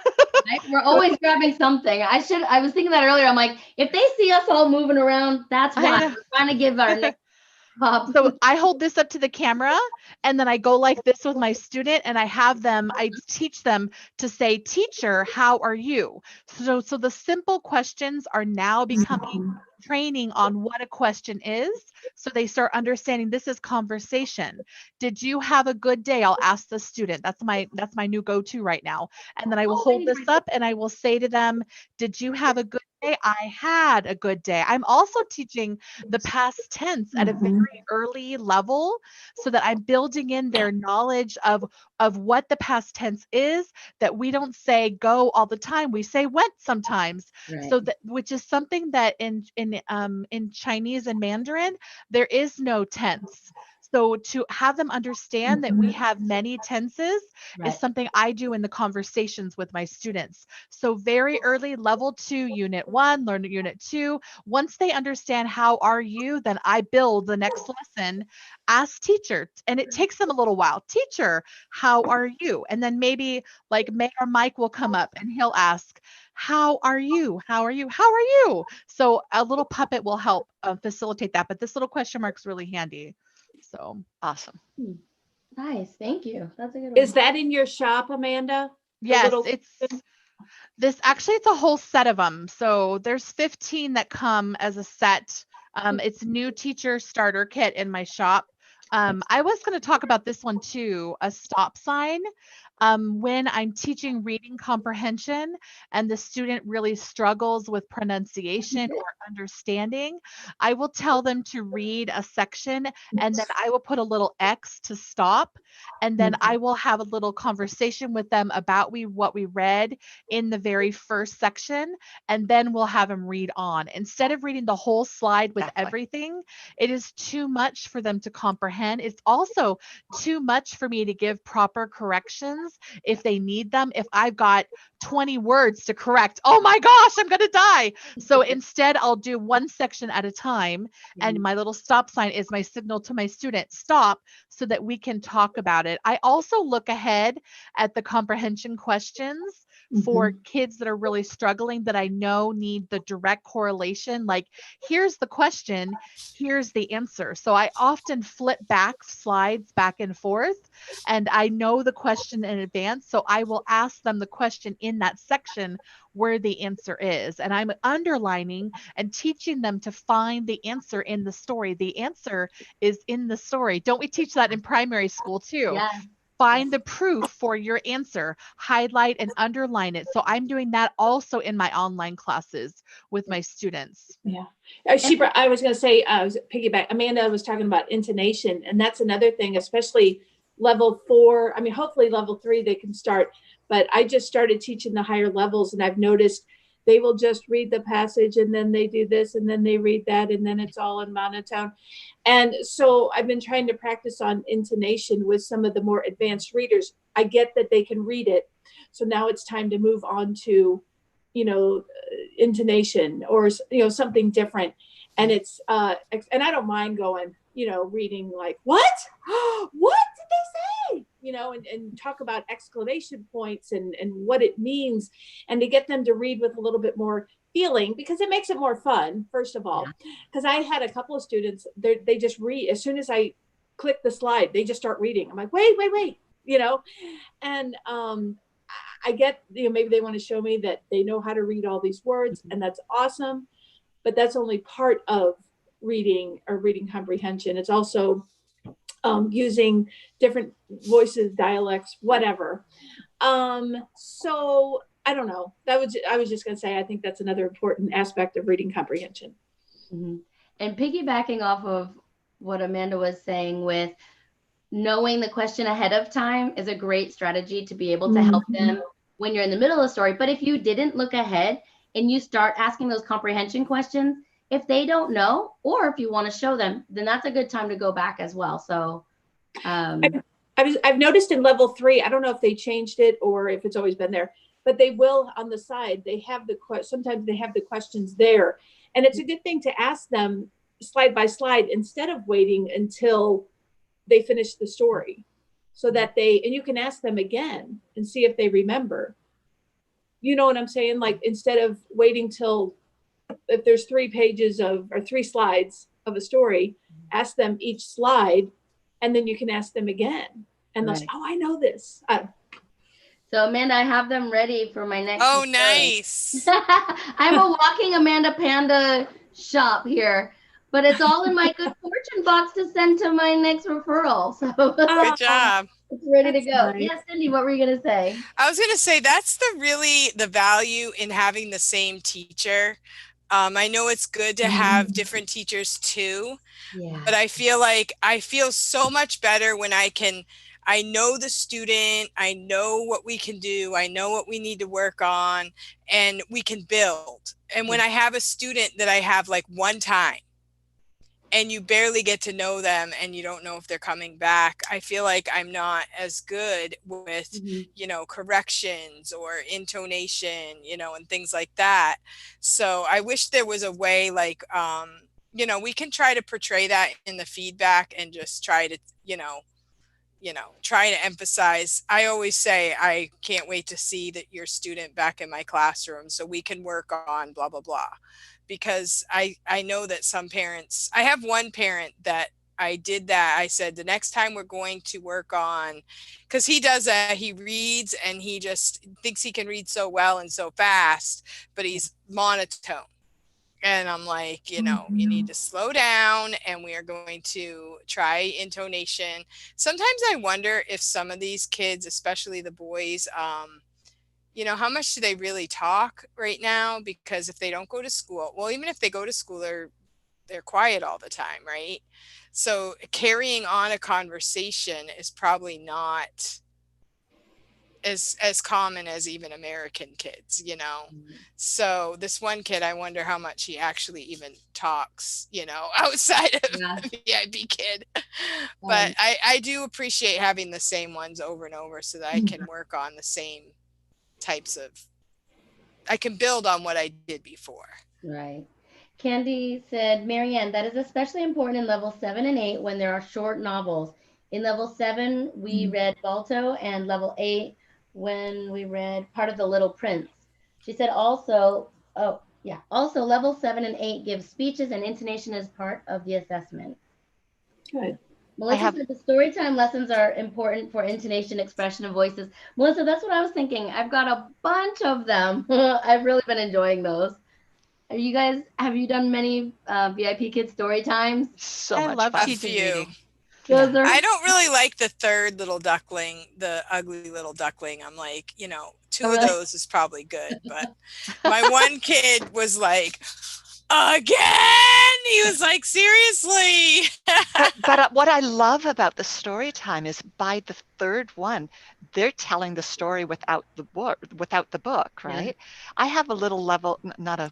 We're always grabbing something. I was thinking that earlier. I'm like, if they see us all moving around, that's why we're trying to give our next pop. So I hold this up to the camera and then I go like this with my student and I teach them to say, teacher, how are you? So the simple questions are now becoming training on what a question is. So they start understanding this is conversation. Did you have a good day? I'll ask the student. That's my new go-to right now. And then I will hold this up and I will say to them, did you have a good day? I had a good day. I'm also teaching the past tense at a very early level so that I'm building in their knowledge of what the past tense is, that we don't say go all the time. We say went sometimes. Right. So that, which is something that in Chinese and Mandarin, there is no tense. So to have them understand that we have many tenses is something I do in the conversations with my students. So very early, level 2, unit 1, learn unit 2. Once they understand how are you, then I build the next lesson. Ask teacher, and it takes them a little while. Teacher, how are you? And then maybe like Mayor Mike will come up and he'll ask, how are you? How are you? How are you? So a little puppet will help facilitate that. But this little question mark is really handy. So awesome. Nice. Thank you. That's a good one. Is that in your shop, Amanda? Yes, it's a whole set of them. So there's 15 that come as a set. It's new teacher starter kit in my shop. I was going to talk about this one too, a stop sign. When I'm teaching reading comprehension and the student really struggles with pronunciation or understanding, I will tell them to read a section and then I will put a little X to stop. And then I will have a little conversation with them about what we read in the very first section. And then we'll have them read on. Instead of reading the whole slide with everything, it is too much for them to comprehend. It's also too much for me to give proper corrections if they need them. If I've got 20 words to correct, oh my gosh, I'm going to die. So instead, I'll do one section at a time. And my little stop sign is my signal to my student, stop, so that we can talk about it. I also look ahead at the comprehension questions for kids that are really struggling that I know need the direct correlation. Like, here's the question, here's the answer. So I often flip back slides back and forth, and I know the question in advance. So I will ask them the question in that section where the answer is. And I'm underlining and teaching them to find the answer in the story. The answer is in the story. Don't we teach that in primary school too? Yeah. Find the proof for your answer, highlight and underline it. So I'm doing that also in my online classes with my students. Yeah. I was going to say, piggyback, Amanda was talking about intonation, and that's another thing, especially level 4. I mean, hopefully level 3, they can start, but I just started teaching the higher levels, and I've noticed they will just read the passage and then they do this and then they read that and then it's all in monotone. And so I've been trying to practice on intonation with some of the more advanced readers. I get that they can read it. So now it's time to move on to, intonation or, something different. And it's, and I don't mind going, reading like, what did they say? And talk about exclamation points and what it means, and to get them to read with a little bit more feeling, because it makes it more fun, first of all. Because I had a couple of students, they just read, as soon as I click the slide, they just start reading. I'm like, wait, and I get, maybe they want to show me that they know how to read all these words, and that's awesome, but that's only part of reading or reading comprehension. It's also using different voices, dialects, whatever. So I don't know. I was just going to say, I think that's another important aspect of reading comprehension. Mm-hmm. And piggybacking off of what Amanda was saying, with knowing the question ahead of time is a great strategy to be able to help them when you're in the middle of the story. But if you didn't look ahead, and you start asking those comprehension questions, if they don't know, or if you want to show them, then that's a good time to go back as well. So I've noticed in level 3, I don't know if they changed it or if it's always been there, but they will on the side, they have sometimes they have the questions there. And it's a good thing to ask them slide by slide instead of waiting until they finish the story, so that and you can ask them again and see if they remember. You know what I'm saying? Like, instead of waiting till, if there's 3 pages or 3 slides of a story, ask them each slide, and then you can ask them again. And they'll say, oh, I know this. So Amanda, I have them ready for my next. Oh, nice. I'm a walking Amanda Panda shop here, but it's all in my good fortune box to send to my next referral. So good job. It's ready to go. Nice. Yes, Cindy, what were you going to say? I was going to say that's the value in having the same teacher. I know it's good to have different teachers too, but I feel so much better when I know the student, I know what we can do, I know what we need to work on, and we can build. And when I have a student that I have like one time and you barely get to know them and you don't know if they're coming back, I feel like I'm not as good with, corrections or intonation, and things like that. So I wish there was a way like, we can try to portray that in the feedback and just try to, try to emphasize. I always say, I can't wait to see that your student back in my classroom so we can work on blah, blah, blah. Because I know that some parents, I have one parent that I did that. I said, the next time we're going to work on, because he does that, he reads and he just thinks he can read so well and so fast, but he's monotone. And I'm like, you need to slow down, and we are going to try intonation. Sometimes I wonder if some of these kids, especially the boys, how much do they really talk right now? Because if they don't go to school, well, even if they go to school, they're quiet all the time, right? So carrying on a conversation is probably not as common as even American kids, So this one kid, I wonder how much he actually even talks, outside of the VIPKid. But I do appreciate having the same ones over and over so that I can work on the same types of, I can build on what I did before. Right. Candy said, Marianne, that is especially important in level 7 and 8 when there are short novels. In level 7, we read Balto, and level 8 when we read part of The Little Prince. She said also level 7 and 8 give speeches, and intonation is part of the assessment. Good. Melissa said the storytime lessons are important for intonation, expression, and voices. Melissa, that's what I was thinking. I've got a bunch of them. I've really been enjoying those. Have you done many VIPKid story times? So I much love fun. teaching reading. I don't really like the third little duckling, the ugly little duckling. I'm like, two of those is probably good. But my one kid was like, again? He was like, seriously? but what I love about the story time is by the third one, they're telling the story without the book, right? Yeah. I have a little level,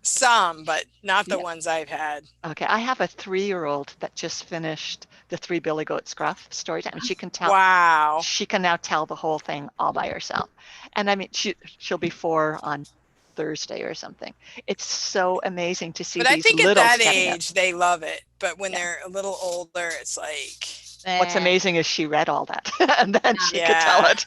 some, but not the ones I've had. Okay, I have a 3-year-old that just finished the 3 Billy Goat Scruff story time, and she can tell. Wow. She can now tell the whole thing all by herself, and I mean, she'll be 4 on Thursday or something. It's so amazing to see. But I think at that age they love it, but when they're a little older, it's like, what's amazing is she read all that and then she could tell it.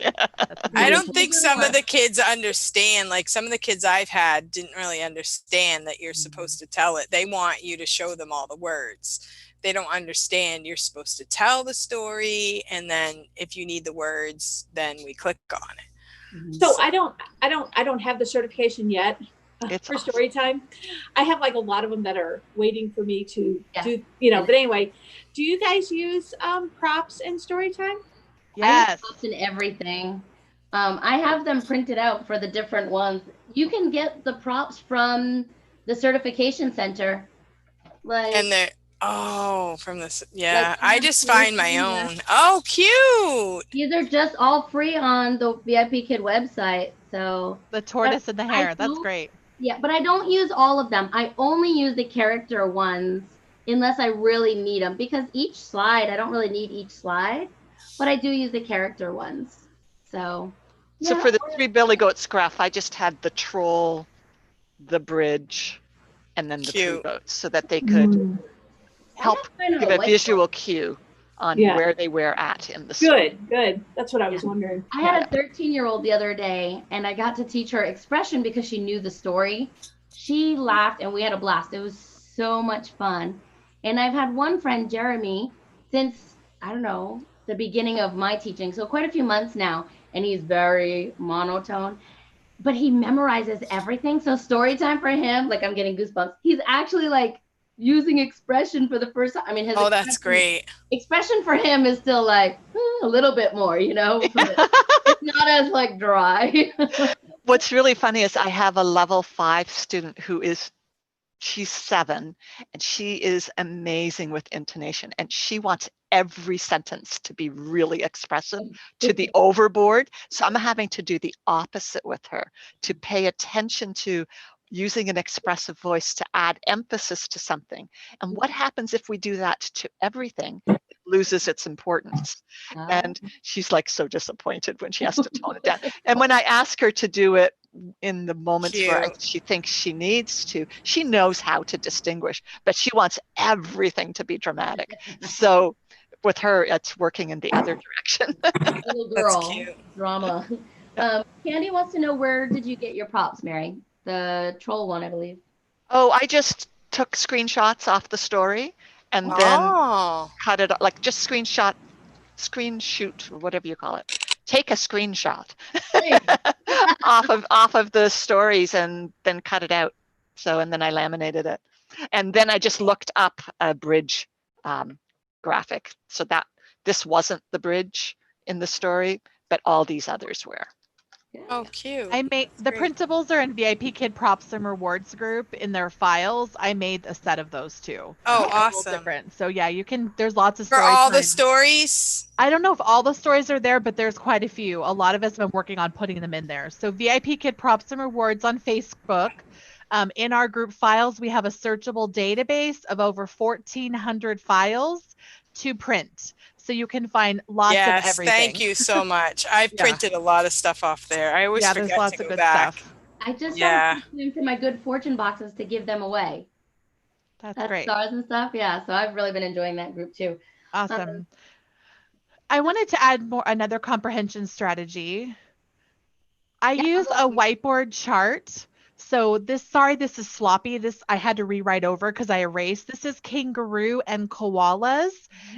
I don't think some of the kids understand, like some of the kids I've had didn't really understand that you're supposed to tell it. They want you to show them all the words. They don't understand you're supposed to tell the story, and then if you need the words, then we click on it. So I don't have the certification yet for story time. I have like a lot of them that are waiting for me to do, but anyway, do you guys use props in story time? Yes. I use props in everything. I have them printed out for the different ones. You can get the props from the certification center. From this, I just find my own. Oh, cute. These are just all free on the VIPKid website. So the tortoise and the hare, that's great. Yeah, but I don't use all of them. I only use the character ones unless I really need them, because each slide, I don't really need each slide, but I do use the character ones. So, So yeah. for the 3 billy goats graph, I just had the troll, the bridge, and then the 3 Cute. goats so that they could Mm, help Kind of give a a whiteboard. visual cue on Yeah. where they were at in the story. good. That's what I was wondering. I had a 13-year-old the other day, and I got to teach her expression because she knew the story. She laughed, and we had a blast. It was so much fun. And I've had one friend, Jeremy, since, I don't know, the beginning of my teaching, so quite a few months now, and he's very monotone, but he memorizes everything. So story time for him, like I'm getting goosebumps. He's actually like using expression for the first time. I mean, his Oh, that's great. expression for him is still like a little bit more, but it's not as like dry. What's really funny is I have a level 5 student who is, she's 7, and she is amazing with intonation, and she wants every sentence to be really expressive to the overboard. So I'm having to do the opposite with her, to pay attention to using an expressive voice to add emphasis to something. And what happens if we do that to everything? It loses its importance. And she's like so disappointed when she has to tone it down. And when I ask her to do it in the moments where Cute. she thinks she needs to, she knows how to distinguish, but she wants everything to be dramatic. So with her, it's working in the other direction. Little That's girl cute. drama. Candy wants to know, where did you get your props, Mary? The troll one, I believe. Oh, I just took screenshots off the story and then Oh, cut it, like just screen shoot, or whatever you call it. Take a screenshot off of the stories and then cut it out. So, and then I laminated it. And then I just looked up a bridge graphic. So that this wasn't the bridge in the story, but all these others were. oh, cute. I made That's the great. principals are in VIPKid Props and Rewards group in their files. I made a set of those too. Oh, They're a little awesome. different. So yeah, you can. There's lots of For story all the time. stories? I don't know if all the stories are there, but there's quite a few. A lot of us have been working on putting them in there. So VIPKid Props and Rewards on Facebook. In our group files, we have a searchable database of over 1,400 files to print. So you can find lots of Yes, everything. thank you so much. I've Yeah. printed a lot of stuff off there. I always Yeah, there's forget lots to of go good back. stuff. I just Yeah. started into my Good Fortune boxes to give them away. That's great. Stars and stuff. Yeah, so I've really been enjoying that group too. Awesome. I wanted to add another comprehension strategy. I use a whiteboard chart. So this is sloppy. This I had to rewrite over because I erased. This is kangaroo and koalas.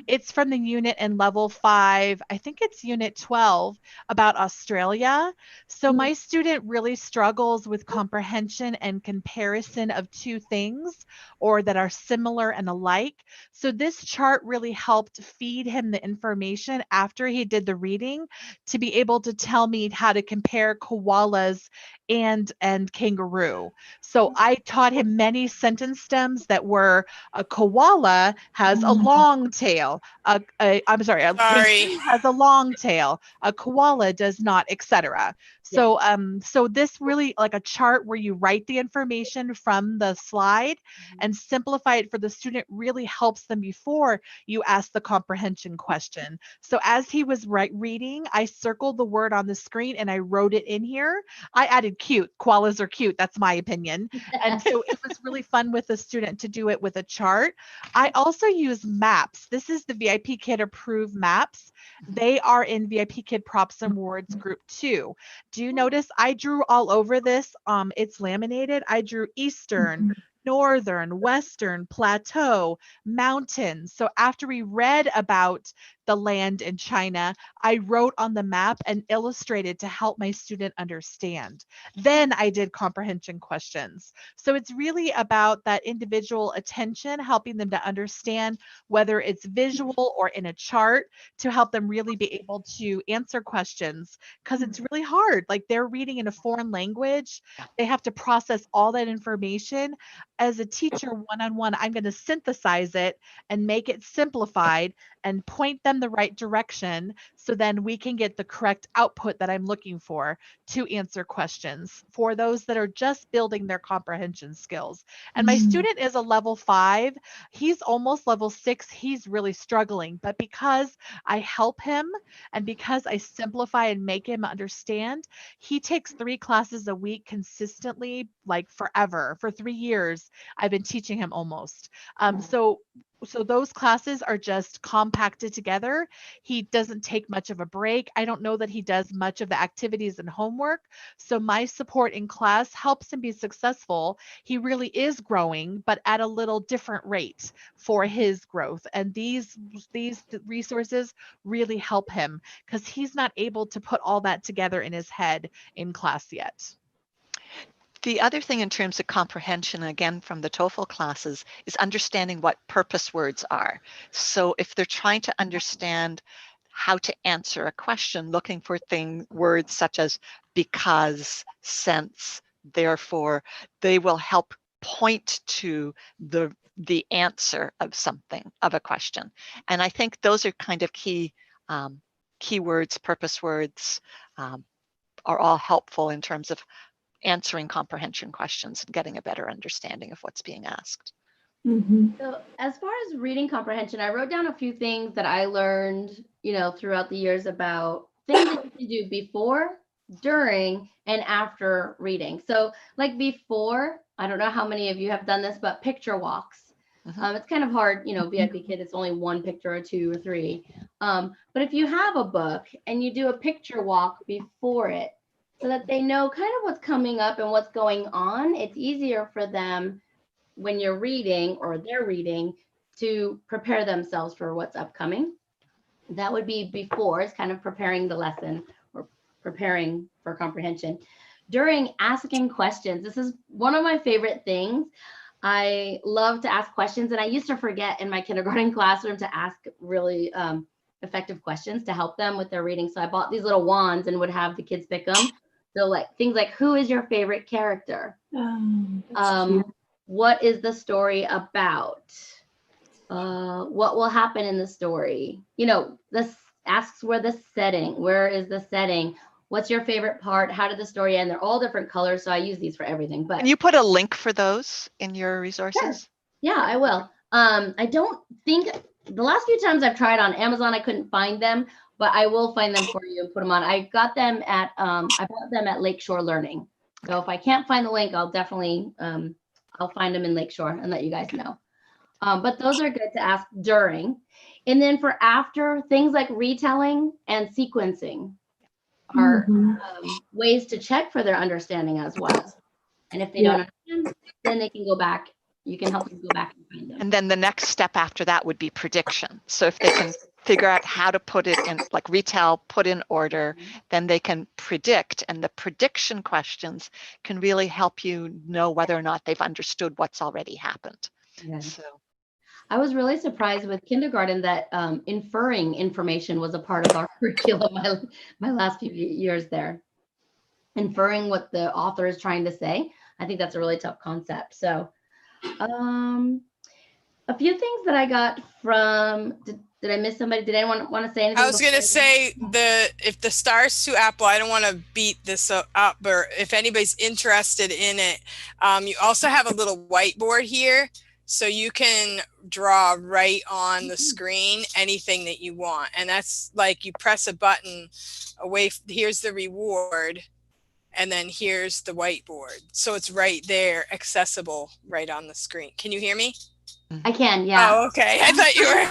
It's from the unit in level 5. I think it's unit 12 about Australia. So my student really struggles with comprehension and comparison of two things or that are similar and alike. So this chart really helped feed him the information after he did the reading to be able to tell me how to compare koalas and kangaroo. So I taught him many sentence stems that were a koala has a long tail. A kangaroo has a long tail. A koala does not, etc. So so this really, like a chart where you write the information from the slide and simplify it for the student, really helps them before you ask the comprehension question. So as he was reading, I circled the word on the screen and I wrote it in here. I added cute. Koalas are cute. That's my opinion. And so it was really fun with the student to do it with a chart. I also use maps. This is the VIPKid approved maps. They are in VIPKid Props and Rewards group 2. Do you notice I drew all over this? It's laminated. I drew Eastern, Northern, Western, Plateau, mountains. So after we read about the land in China, I wrote on the map and illustrated to help my student understand. Then I did comprehension questions. So it's really about that individual attention, helping them to understand whether it's visual or in a chart to help them really be able to answer questions, because it's really hard. Like they're reading in a foreign language. They have to process all that information. As a teacher, one-on-one, I'm going to synthesize it and make it simplified and point them them the right direction so then we can get the correct output that I'm looking for to answer questions for those that are just building their comprehension skills. And my student is a level 5. He's almost level 6. He's really struggling, but because I help him and because I simplify and make him understand, he takes 3 classes a week consistently, like forever. For 3 years, I've been teaching him almost. So those classes are just compacted together. He doesn't take much of a break. I don't know that he does much of the activities and homework. So my support in class helps him be successful. He really is growing, but at a little different rate for his growth. And these resources really help him because he's not able to put all that together in his head in class yet. The other thing in terms of comprehension, again, from the TOEFL classes, is understanding what purpose words are. So if they're trying to understand how to answer a question, looking for words such as because, since, therefore, they will help point to the answer of something, of a question. And I think those are kind of key keywords, purpose words, are all helpful in terms of answering comprehension questions and getting a better understanding of what's being asked. So as far as reading comprehension, I wrote down a few things that I learned, throughout the years about things that you can do before, during, and after reading. So like before, I don't know how many of you have done this, but picture walks. It's kind of hard, VIPKid, it's only 1 picture or 2 or 3. But if you have a book and you do a picture walk before it, so that they know kind of what's coming up and what's going on, it's easier for them when you're reading or they're reading to prepare themselves for what's upcoming. That would be before, it's kind of preparing the lesson or preparing for comprehension. During, asking questions. This is one of my favorite things. I love to ask questions, and I used to forget in my kindergarten classroom to ask really effective questions to help them with their reading. So I bought these little wands and would have the kids pick them. So like things like, who is your favorite character? What is the story about? What will happen in the story? This asks where is the setting? What's your favorite part? How did the story end? They're all different colors, so I use these for everything. But can you put a link for those in your resources? Sure. Yeah, I will. I don't think the last few times I've tried on Amazon, I couldn't find them, but I will find them for you and put them on. I got them at I bought them at Lakeshore Learning. So if I can't find the link, I'll definitely I'll find them in Lakeshore and let you guys know. But those are good to ask during. And then for after, things like retelling and sequencing are ways to check for their understanding as well. And if they don't understand, then they can go back. You can help them go back and find them. And then the next step after that would be prediction. So if they can figure out how to put it in, like retell, put in order, then they can predict. And the prediction questions can really help you know whether or not they've understood what's already happened. Yeah. So I was really surprised with kindergarten that inferring information was a part of our curriculum my last few years there. Inferring what the author is trying to say. I think that's a really tough concept. So a few things that I got from, did I miss somebody? Did anyone want to say anything? I was going to say if the Stars to Apple, I don't want to beat this up, but if anybody's interested in it, you also have a little whiteboard here. So you can draw right on the screen anything that you want. And that's like you press a button away. Here's the reward. And then here's the whiteboard. So it's right there, accessible right on the screen. Can you hear me? I can, yeah. Oh, okay. I thought you were.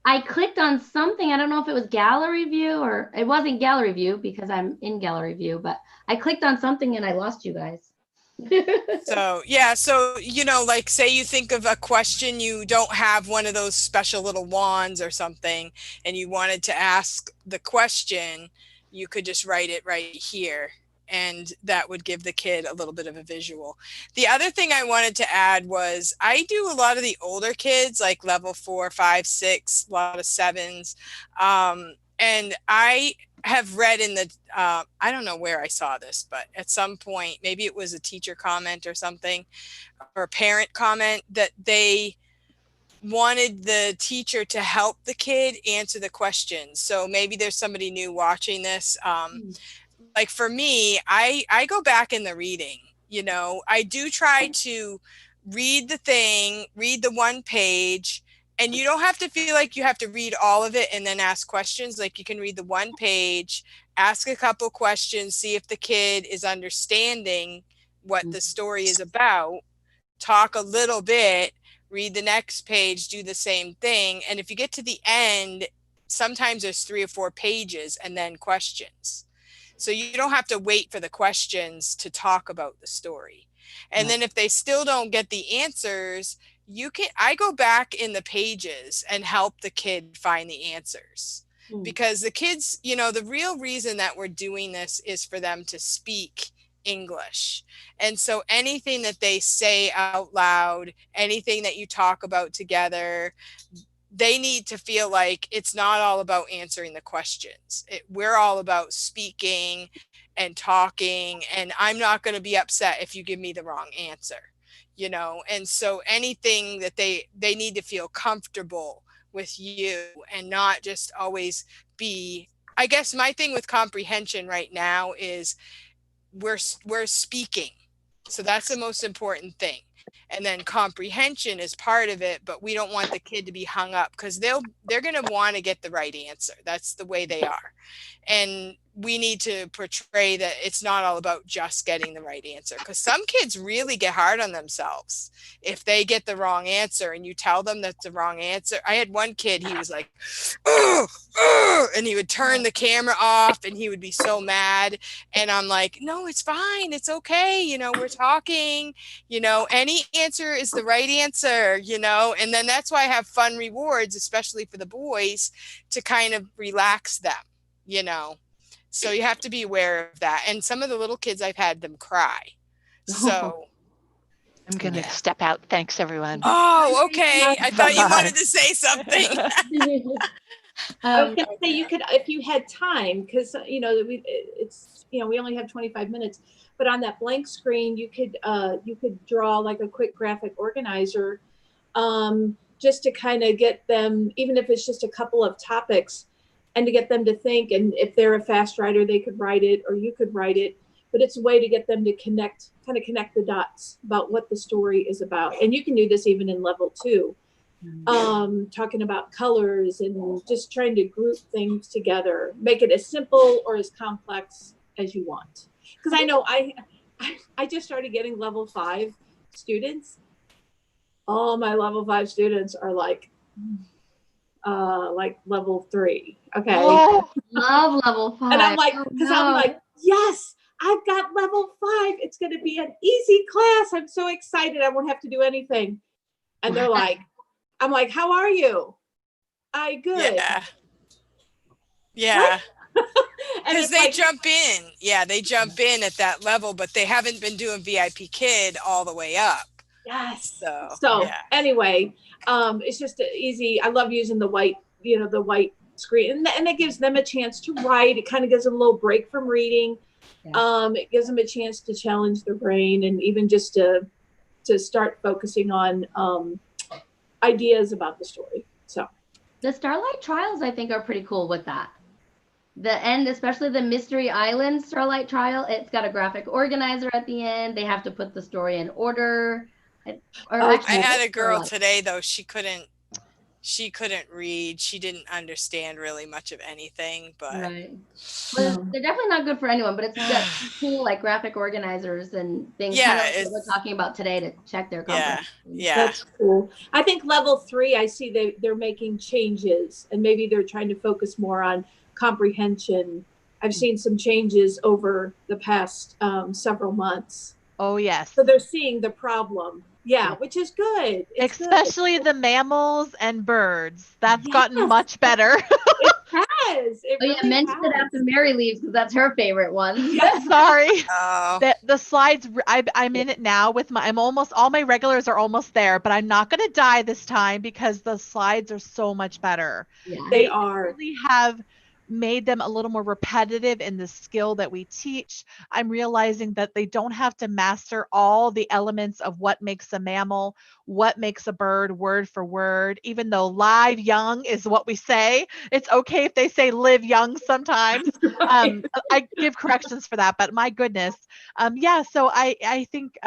I clicked on something. I don't know if it was gallery view or it wasn't gallery view because I'm in gallery view, but I clicked on something and I lost you guys. So, yeah. So, like say you think of a question, you don't have one of those special little wands or something, and you wanted to ask the question, you could just write it right here. And that would give the kid a little bit of a visual. The other thing I wanted to add was I do a lot of the older kids, like level 4, 5, 6, a lot of 7s. And I have read in the, I don't know where I saw this, but at some point, maybe it was a teacher comment or something, or a parent comment, that they wanted the teacher to help the kid answer the questions. So maybe there's somebody new watching this. Like for me, I go back in the reading, you know, I do try to read the thing, read the one page, and you don't have to feel like you have to read all of it and then ask questions. Like you can read the one page, ask a couple questions, see if the kid is understanding what the story is about, talk a little bit, read the next page, do the same thing. And if you get to the end, sometimes there's 3 or 4 pages and then questions. So you don't have to wait for the questions to talk about the story. And then if they still don't get the answers, I go back in the pages and help the kid find the answers. Because the kids, you know, the real reason that we're doing this is for them to speak English. And so anything that they say out loud, anything that you talk about together, they need to feel like it's not all about answering the questions. We're all about speaking and talking, and I'm not going to be upset if you give me the wrong answer, you know? And so anything that they need to feel comfortable with you and not just always be, I guess my thing with comprehension right now is we're speaking. So that's the most important thing. And then comprehension is part of it, but we don't want the kid to be hung up because they're going to want to get the right answer. That's the way they are. And we need to portray that it's not all about just getting the right answer, because some kids really get hard on themselves if they get the wrong answer and you tell them that's the wrong answer. I had one kid, he was like, and he would turn the camera off and he would be so mad. And I'm like, no, it's fine. It's okay. You know, we're talking, you know, any answer is the right answer, you know, and then that's why I have fun rewards, especially for the boys, to kind of relax them, you know. So you have to be aware of that. And some of the little kids, I've had them cry. So I'm going to step out. Thanks, everyone. Oh, okay. I thought you wanted to say something. I was going to say, you could, if you had time, because, you know, it's, you know, we only have 25 minutes, but on that blank screen, you could draw like a quick graphic organizer, just to kind of get them, even if it's just a couple of topics, and to get them to think. And if they're a fast writer, they could write it, or you could write it. But it's a way to get them to connect the dots about what the story is about. And you can do this even in level 2, talking about colors and just trying to group things together, make it as simple or as complex as you want. Because I know I just started getting level 5 students. All my level 5 students are like level 3. Okay. Oh, love level 5. And I'm like, because I'm like, yes, I've got level 5. It's going to be an easy class. I'm so excited. I won't have to do anything. And they're like, I'm like, how are you? Good. Yeah. Yeah. Because they jump in. Yeah, they jump in at that level, but they haven't been doing VIPKid all the way up. Yes. So yeah. Anyway, it's just easy. I love using the white screen, and it gives them a chance to write. It kind of gives them a little break from reading. Yeah. It gives them a chance to challenge their brain, and even just to start focusing on ideas about the story. So the Starlight Trials, I think, are pretty cool with that. The end, especially the Mystery Island Starlight Trial, it's got a graphic organizer at the end. They have to put the story in order. I had a girl today, though. She couldn't read. She didn't understand really much of anything, but well, they're definitely not good for anyone, but it's got cool like graphic organizers and things kind of what we're talking about today to check their comprehension. Yeah. That's cool. I think level 3, I see they're making changes, and maybe they're trying to focus more on comprehension. I've seen some changes over the past several months. Oh, yes. So they're seeing the problem. Yeah, which is good. Especially the mammals and birds. That's gotten much better. It has. Mention it after Mary leaves, because that's her favorite one. Yeah, sorry. The slides, I'm in it now with all my regulars are almost there, but I'm not going to die this time because the slides are so much better. Yeah, they are. Really have made them a little more repetitive in the skill that we teach. I'm realizing that they don't have to master all the elements of what makes a mammal, what makes a bird word for word, even though live young is what we say. It's okay if they say live young sometimes. I give corrections for that, but my goodness. Yeah, so I think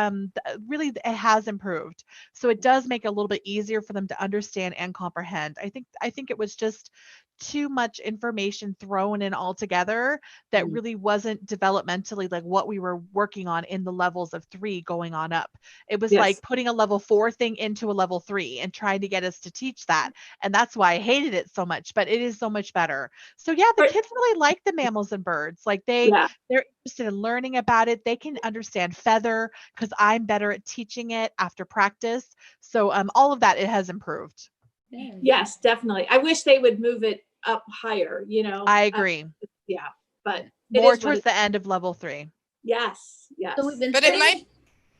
really it has improved. So it does make it a little bit easier for them to understand and comprehend. I think it was just too much information thrown in all together that really wasn't developmentally like what we were working on in the levels of 3 going on up. It was like putting a level 4 thing into a level 3 and trying to get us to teach that. And that's why I hated it so much, but it is so much better. So yeah, the kids really like the mammals and birds. Like they're interested in learning about it. They can understand feather because I'm better at teaching it after practice. So all of that, it has improved. Yes, definitely. I wish they would move it up higher, you know. I agree. Yeah, but more towards the end of level 3. Yes. So we've been but it might,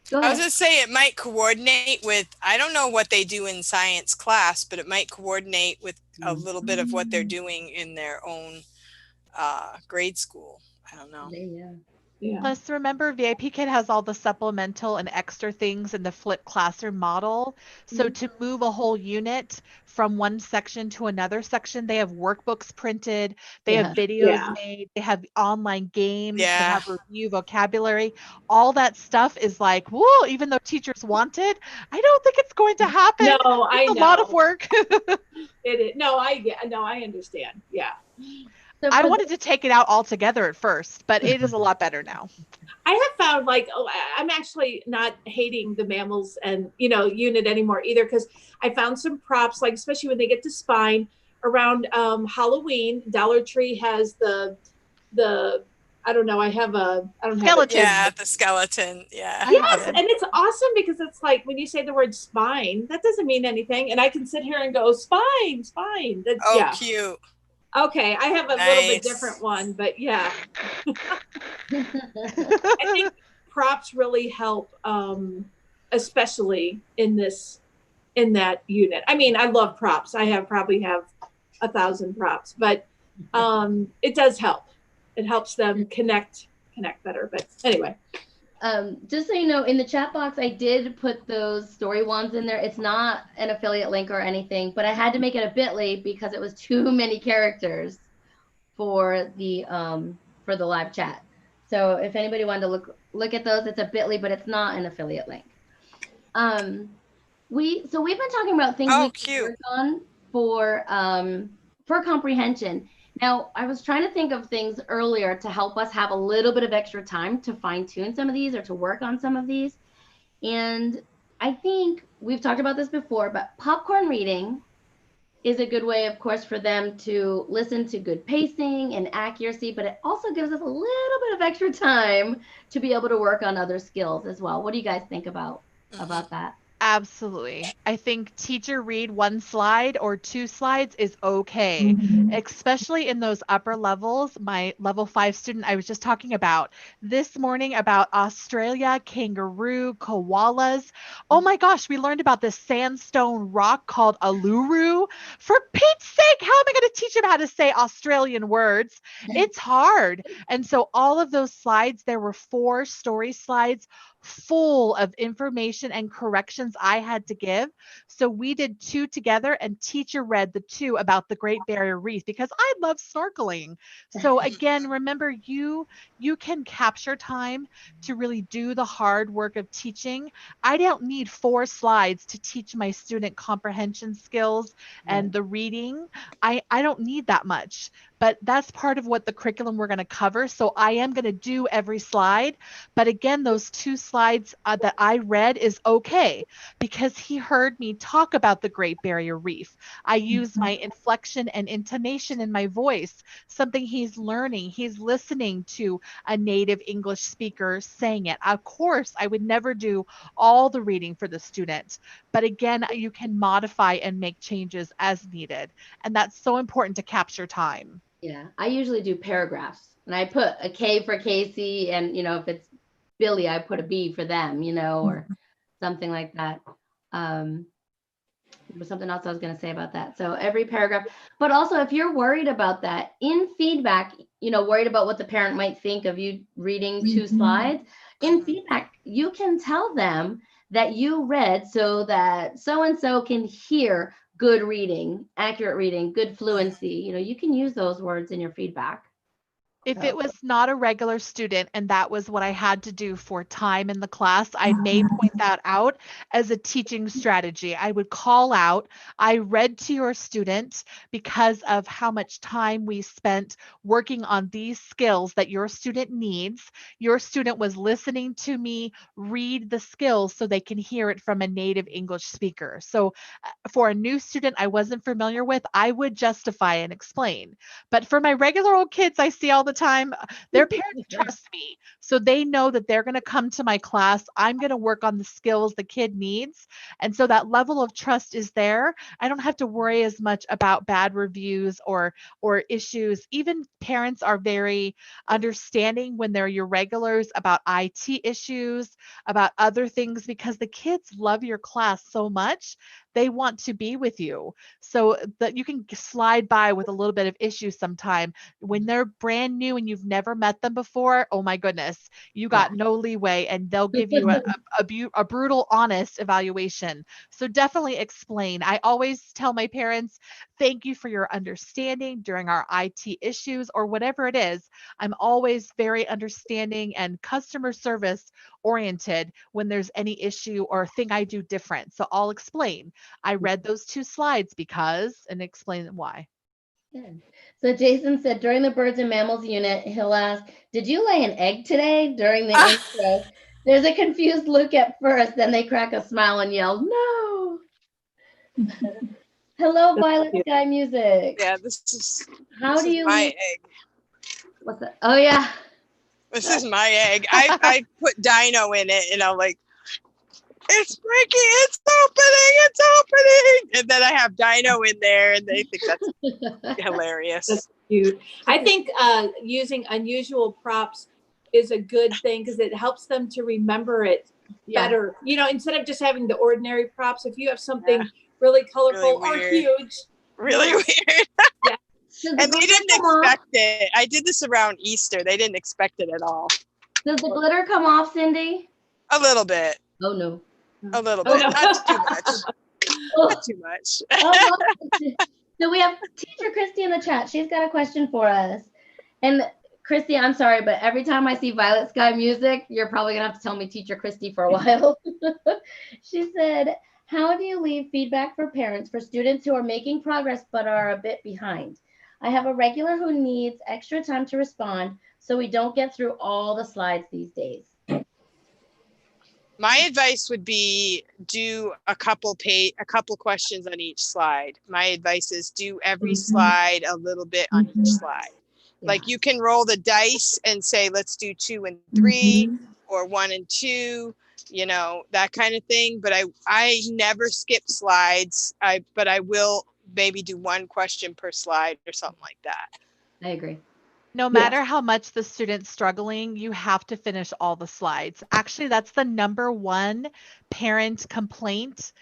Go ahead. I was going to say it might coordinate with, I don't know what they do in science class, but it might coordinate with a little bit of what they're doing in their own grade school. I don't know. Yeah. Plus, remember, VIPKid has all the supplemental and extra things in the flipped classroom model. So to move a whole unit from one section to another section, they have workbooks printed, they have videos made, they have online games, they have review vocabulary. All that stuff is like, whoa, even though teachers want it, I don't think it's going to happen. No, it's a lot of work. It is. No, I understand. Yeah. I wanted to take it out altogether at first, but it is a lot better now. I have found like, I'm actually not hating the mammals and, unit anymore either, because I found some props, like especially when they get to spine around Halloween. Dollar Tree has the I don't know. I don't have skeleton. Yeah, the skeleton. Yeah. Yes, and it's awesome because it's like when you say the word spine, that doesn't mean anything, and I can sit here and go spine. That's cute. Okay, I have a little bit different one, but yeah. I think props really help, especially in that unit. I mean, I love props. I probably have 1,000 props, but it does help. It helps them connect better. But anyway. Just so you know, in the chat box, I did put those story wands in there. It's not an affiliate link or anything, but I had to make it a bit.ly because it was too many characters for the live chat. So if anybody wanted to look at those, it's a bit.ly, but it's not an affiliate link. We've been talking about things we can work on for comprehension. Now, I was trying to think of things earlier to help us have a little bit of extra time to fine tune some of these or to work on some of these. And I think we've talked about this before, but popcorn reading is a good way, of course, for them to listen to good pacing and accuracy, but it also gives us a little bit of extra time to be able to work on other skills as well. What do you guys think about that? Absolutely. I think teacher read 1 slide or 2 slides is okay, especially in those upper levels. My level 5 student I was just talking about this morning about Australia, kangaroo, koalas. Oh my gosh, we learned about this sandstone rock called Uluru. For Pete's sake, how am I going to teach him how to say Australian words? It's hard. And so all of those slides, there were 4 story slides full of information and corrections I had to give. So we did 2 together and teacher read the 2 about the Great Barrier Reef because I love snorkeling. So again, remember you can capture time to really do the hard work of teaching. I don't need 4 slides to teach my student comprehension skills and the reading. I don't need that much, but that's part of what the curriculum we're going to cover. So I am going to do every slide. But again, those 2 slides that I read is okay because he heard me talk about the Great Barrier Reef. I use my inflection and intonation in my voice, something he's learning. He's listening to a native English speaker saying it. Of course, I would never do all the reading for the student, but again, you can modify and make changes as needed. And that's so important to capture time. Yeah, I usually do paragraphs and I put a K for Kasie, and if it's Billy, I put a B for them, or something like that. There was something else I was going to say about that. So every paragraph, but also if you're worried about that in feedback, worried about what the parent might think of you reading 2 slides, in feedback, you can tell them that you read so that so-and-so can hear good reading, accurate reading, good fluency. You can use those words in your feedback. If it was not a regular student and that was what I had to do for time in the class, I may point that out as a teaching strategy. I would call out, I read to your student because of how much time we spent working on these skills that your student needs. Your student was listening to me read the skills so they can hear it from a native English speaker. So for a new student I wasn't familiar with, I would justify and explain. But for my regular old kids I see all the time, their parents trust me. So they know that they're going to come to my class. I'm going to work on the skills the kid needs. And so that level of trust is there. I don't have to worry as much about bad reviews or issues. Even parents are very understanding when they're your regulars about IT issues, about other things, because the kids love your class so much. They want to be with you. So that you can slide by with a little bit of issues sometime. When they're brand new and you've never met them before, oh my goodness, you got no leeway, and they'll give you a brutal, honest evaluation. So definitely explain. I always tell my parents, thank you for your understanding during our IT issues or whatever it is. I'm always very understanding and customer service oriented when there's any issue or thing I do different. So I'll explain. I read those 2 slides because, and explain why. Good. So Jason said during the birds and mammals unit, he'll ask, did you lay an egg today during the intro? There's a confused look at first, then they crack a smile and yell, no. Hello, Violet Sky Music. Yeah, this is my egg. What's that? Oh, yeah. This is my egg. I put dino in it, and I'm like, it's breaking, it's opening. And then I have dino in there, and they think that's hilarious. That's cute. I think using unusual props is a good thing because it helps them to remember it better. Instead of just having the ordinary props, if you have something really colorful or huge. Really weird. Yeah. And they didn't expect it. I did this around Easter. They didn't expect it at all. Does the glitter come off, Cindy? A little bit. Oh, no. A little bit. Not too much. Not too much. So we have Teacher Christy in the chat. She's got a question for us. And Christy, I'm sorry, but every time I see Violet Sky Music, you're probably going to have to tell me Teacher Christy for a while. She said, how do you leave feedback for parents for students who are making progress but are a bit behind? I have a regular who needs extra time to respond, so we don't get through all the slides these days. My advice would be do a couple questions on each slide. My advice is do every slide a little bit on each slide. Yeah. Like you can roll the dice and say, let's do 2 and 3 or 1 and 2, that kind of thing. But I never skip slides. But I will maybe do 1 question per slide or something like that. I agree. No matter how much the student's struggling, you have to finish all the slides. Actually, that's the #1 parent complaint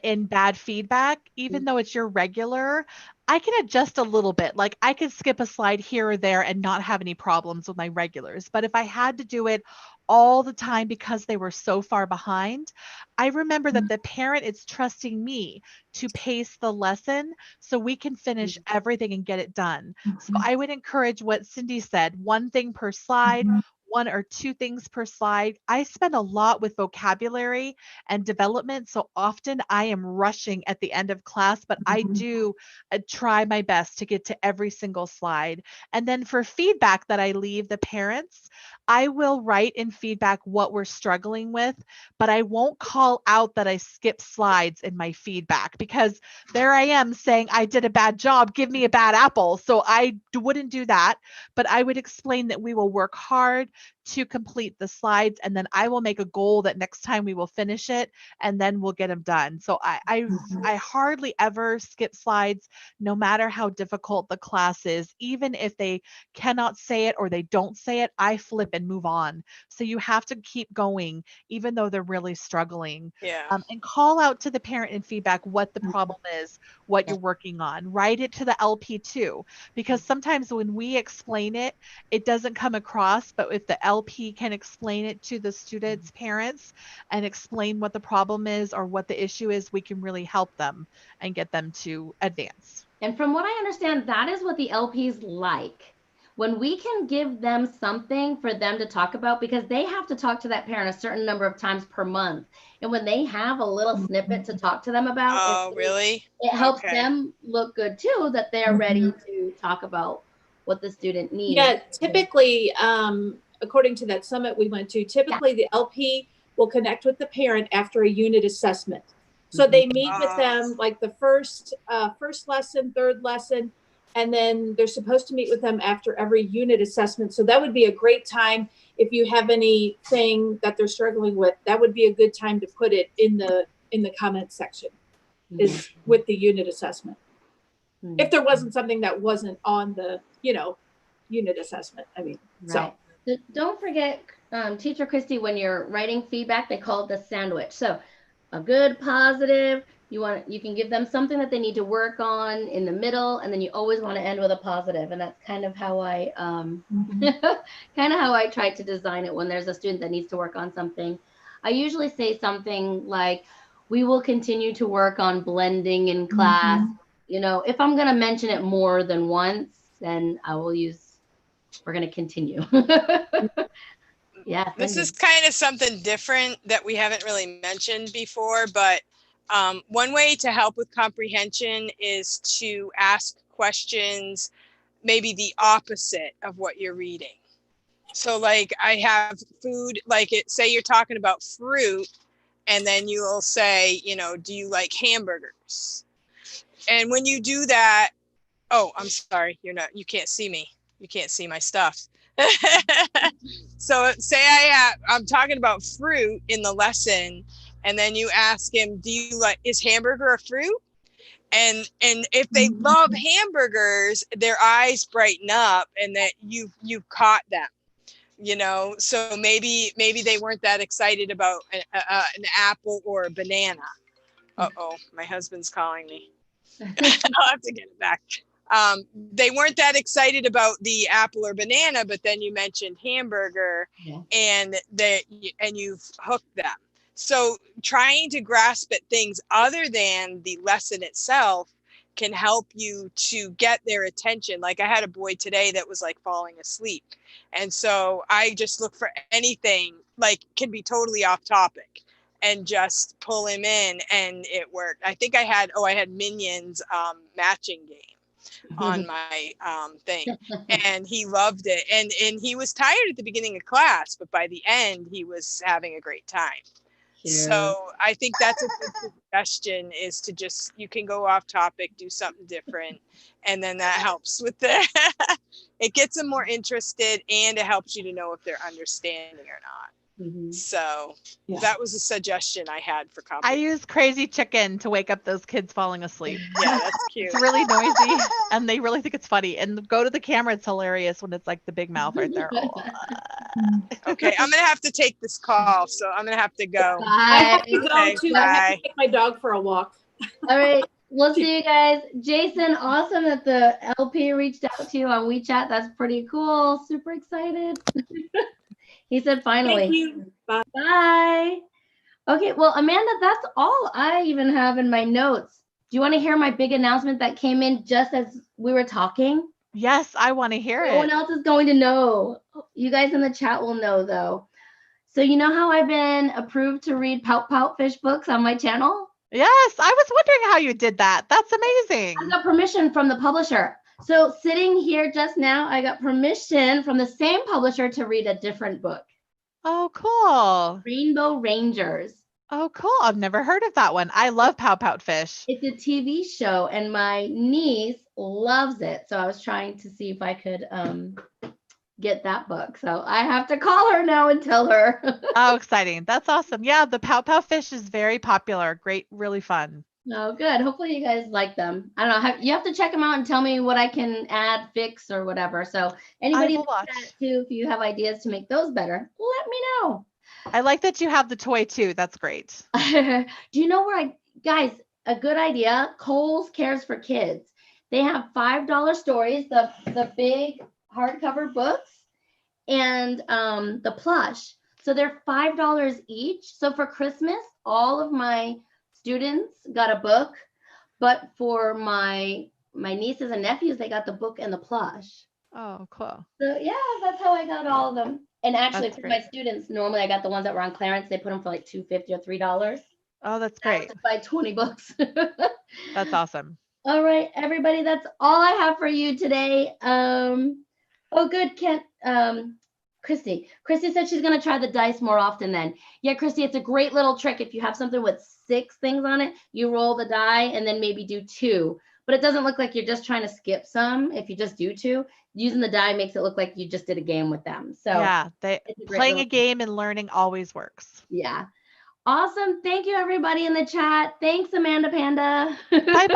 in bad feedback. Even though it's your regular, I can adjust a little bit. Like I could skip a slide here or there and not have any problems with my regulars. But if I had to do it all the time because they were so far behind, I remember that the parent is trusting me to pace the lesson so we can finish everything and get it done. So I would encourage what Cindy said, 1 thing per slide, 1 or 2 things per slide. I spend a lot with vocabulary and development, so often I am rushing at the end of class, but I do try my best to get to every single slide. And then for feedback that I leave the parents, I will write in feedback what we're struggling with, but I won't call out that I skip slides in my feedback because there I am saying I did a bad job, give me a bad apple. So I wouldn't do that, but I would explain that we will work hard to complete the slides. And then I will make a goal that next time we will finish it and then we'll get them done. So I hardly ever skip slides, no matter how difficult the class is. Even if they cannot say it or they don't say it, I flip and move on. So you have to keep going, even though they're really struggling. Yeah. And call out to the parent in feedback what the problem is, what you're working on. Write it to the LP too, because sometimes when we explain it, it doesn't come across. But if the LP can explain it to the students' parents and explain what the problem is or what the issue is, we can really help them and get them to advance. And from what I understand, that is what the LPs like. When we can give them something for them to talk about, because they have to talk to that parent a certain number of times per month. And when they have a little snippet to talk to them about, Oh, really? It helps Okay. them look good too, that they're ready to talk about what the student needs. Yeah, typically, according to that summit we went to, typically the LP will connect with the parent after a unit assessment. So they meet with them like the first lesson, third lesson, and then they're supposed to meet with them after every unit assessment. So that would be a great time if you have anything that they're struggling with. That would be a good time to put it in the comment section, is with the unit assessment. If there wasn't something that wasn't on the, unit assessment. I mean, right. So don't forget, Teacher Christy, when you're writing feedback, they call it the sandwich. So a good positive, you can give them something that they need to work on in the middle, and then you always want to end with a positive. And that's kind of how I try to design it when there's a student that needs to work on something. I usually say something like, we will continue to work on blending in class. If I'm going to mention it more than once, then I will use, we're going to continue. Yeah. This is kind of something different that we haven't really mentioned before, but one way to help with comprehension is to ask questions, maybe the opposite of what you're reading. So like I have food, like say you're talking about fruit, and then you will say, do you like hamburgers? And when you do that, oh, I'm sorry, you can't see me. You can't see my stuff. So say I'm talking about fruit in the lesson, and then you ask him, is hamburger a fruit? And if they love hamburgers, their eyes brighten up, and that you've caught them. So maybe they weren't that excited about an apple or a banana. Uh-oh, my husband's calling me. I'll have to get it back. They weren't that excited about the apple or banana, but then you mentioned hamburger, and you've hooked them. So trying to grasp at things other than the lesson itself can help you to get their attention. Like I had a boy today that was like falling asleep. And so I just look for anything, like can be totally off topic, and just pull him in, and it worked. I think I had Minions matching game on my thing, and he loved it. And he was tired at the beginning of class, but by the end he was having a great time. So I think that's a good suggestion, is to just, you can go off topic, do something different, and then that helps with it gets them more interested, and it helps you to know if they're understanding or not. So that was a suggestion I had for comprehension. I use Crazy Chicken to wake up those kids falling asleep. Yeah, that's cute. It's really noisy, and they really think it's funny. And go to the camera, it's hilarious when it's like the big mouth right there. Okay, I'm gonna have to take this call, so I'm gonna have to go. Bye. I have to go too. Bye. I have to take my dog for a walk. All right. We'll see you guys. Jason, awesome that the LP reached out to you on WeChat. That's pretty cool. Super excited. He said finally. Thank you. Bye. Bye. Okay, well, Amanda, that's all I even have in my notes. Do you want to hear my big announcement that came in just as we were talking? Yes, I want to hear it. No one else is going to know. You guys in the chat will know, though. So you know how I've been approved to read Pout Pout Fish books on my channel? Yes, I was wondering how you did that. That's amazing. I got permission from the publisher. So sitting here just now, I got permission from the same publisher to read a different book. Oh, cool. Rainbow Rangers. Oh, cool. I've never heard of that one. I love Pout Pout Fish. It's a TV show, and my niece loves it. So I was trying to see if I could get that book. So I have to call her now and tell her. Oh, exciting. That's awesome. Yeah, the Pow Pow Fish is very popular. Great, really fun. Oh, good. Hopefully you guys like them. I don't know. You have to check them out and tell me what I can add, fix, or whatever. So anybody in will the watch. chat too, if you have ideas to make those better, let me know. I like that you have the toy too. That's great. Do you know where guys, a good idea, Kohl's Cares for Kids. They have $5 stories, the big hardcover books, and the plush. So they're $5 each. So for Christmas, all of my students got a book, but for my nieces and nephews, they got the book and the plush. Oh, cool. So yeah, that's how I got all of them. And actually, That's for great. my students, normally I got the ones that were on clearance. They put them for like $2.50 or $3. Oh, that's I great. just buy 20 books. That's awesome. All right, everybody, that's all I have for you today. Oh, good, Kent. Christy said she's gonna try the dice more often then. Yeah, Christy, it's a great little trick. If you have something with 6 things on it, you roll the die and then maybe do 2. But it doesn't look like you're just trying to skip some. If you just do 2, using the die makes it look like you just did a game with them. So yeah, playing a little game and learning always works. Yeah. Awesome. Thank you, everybody in the chat. Thanks, Amanda Panda. Bye-bye.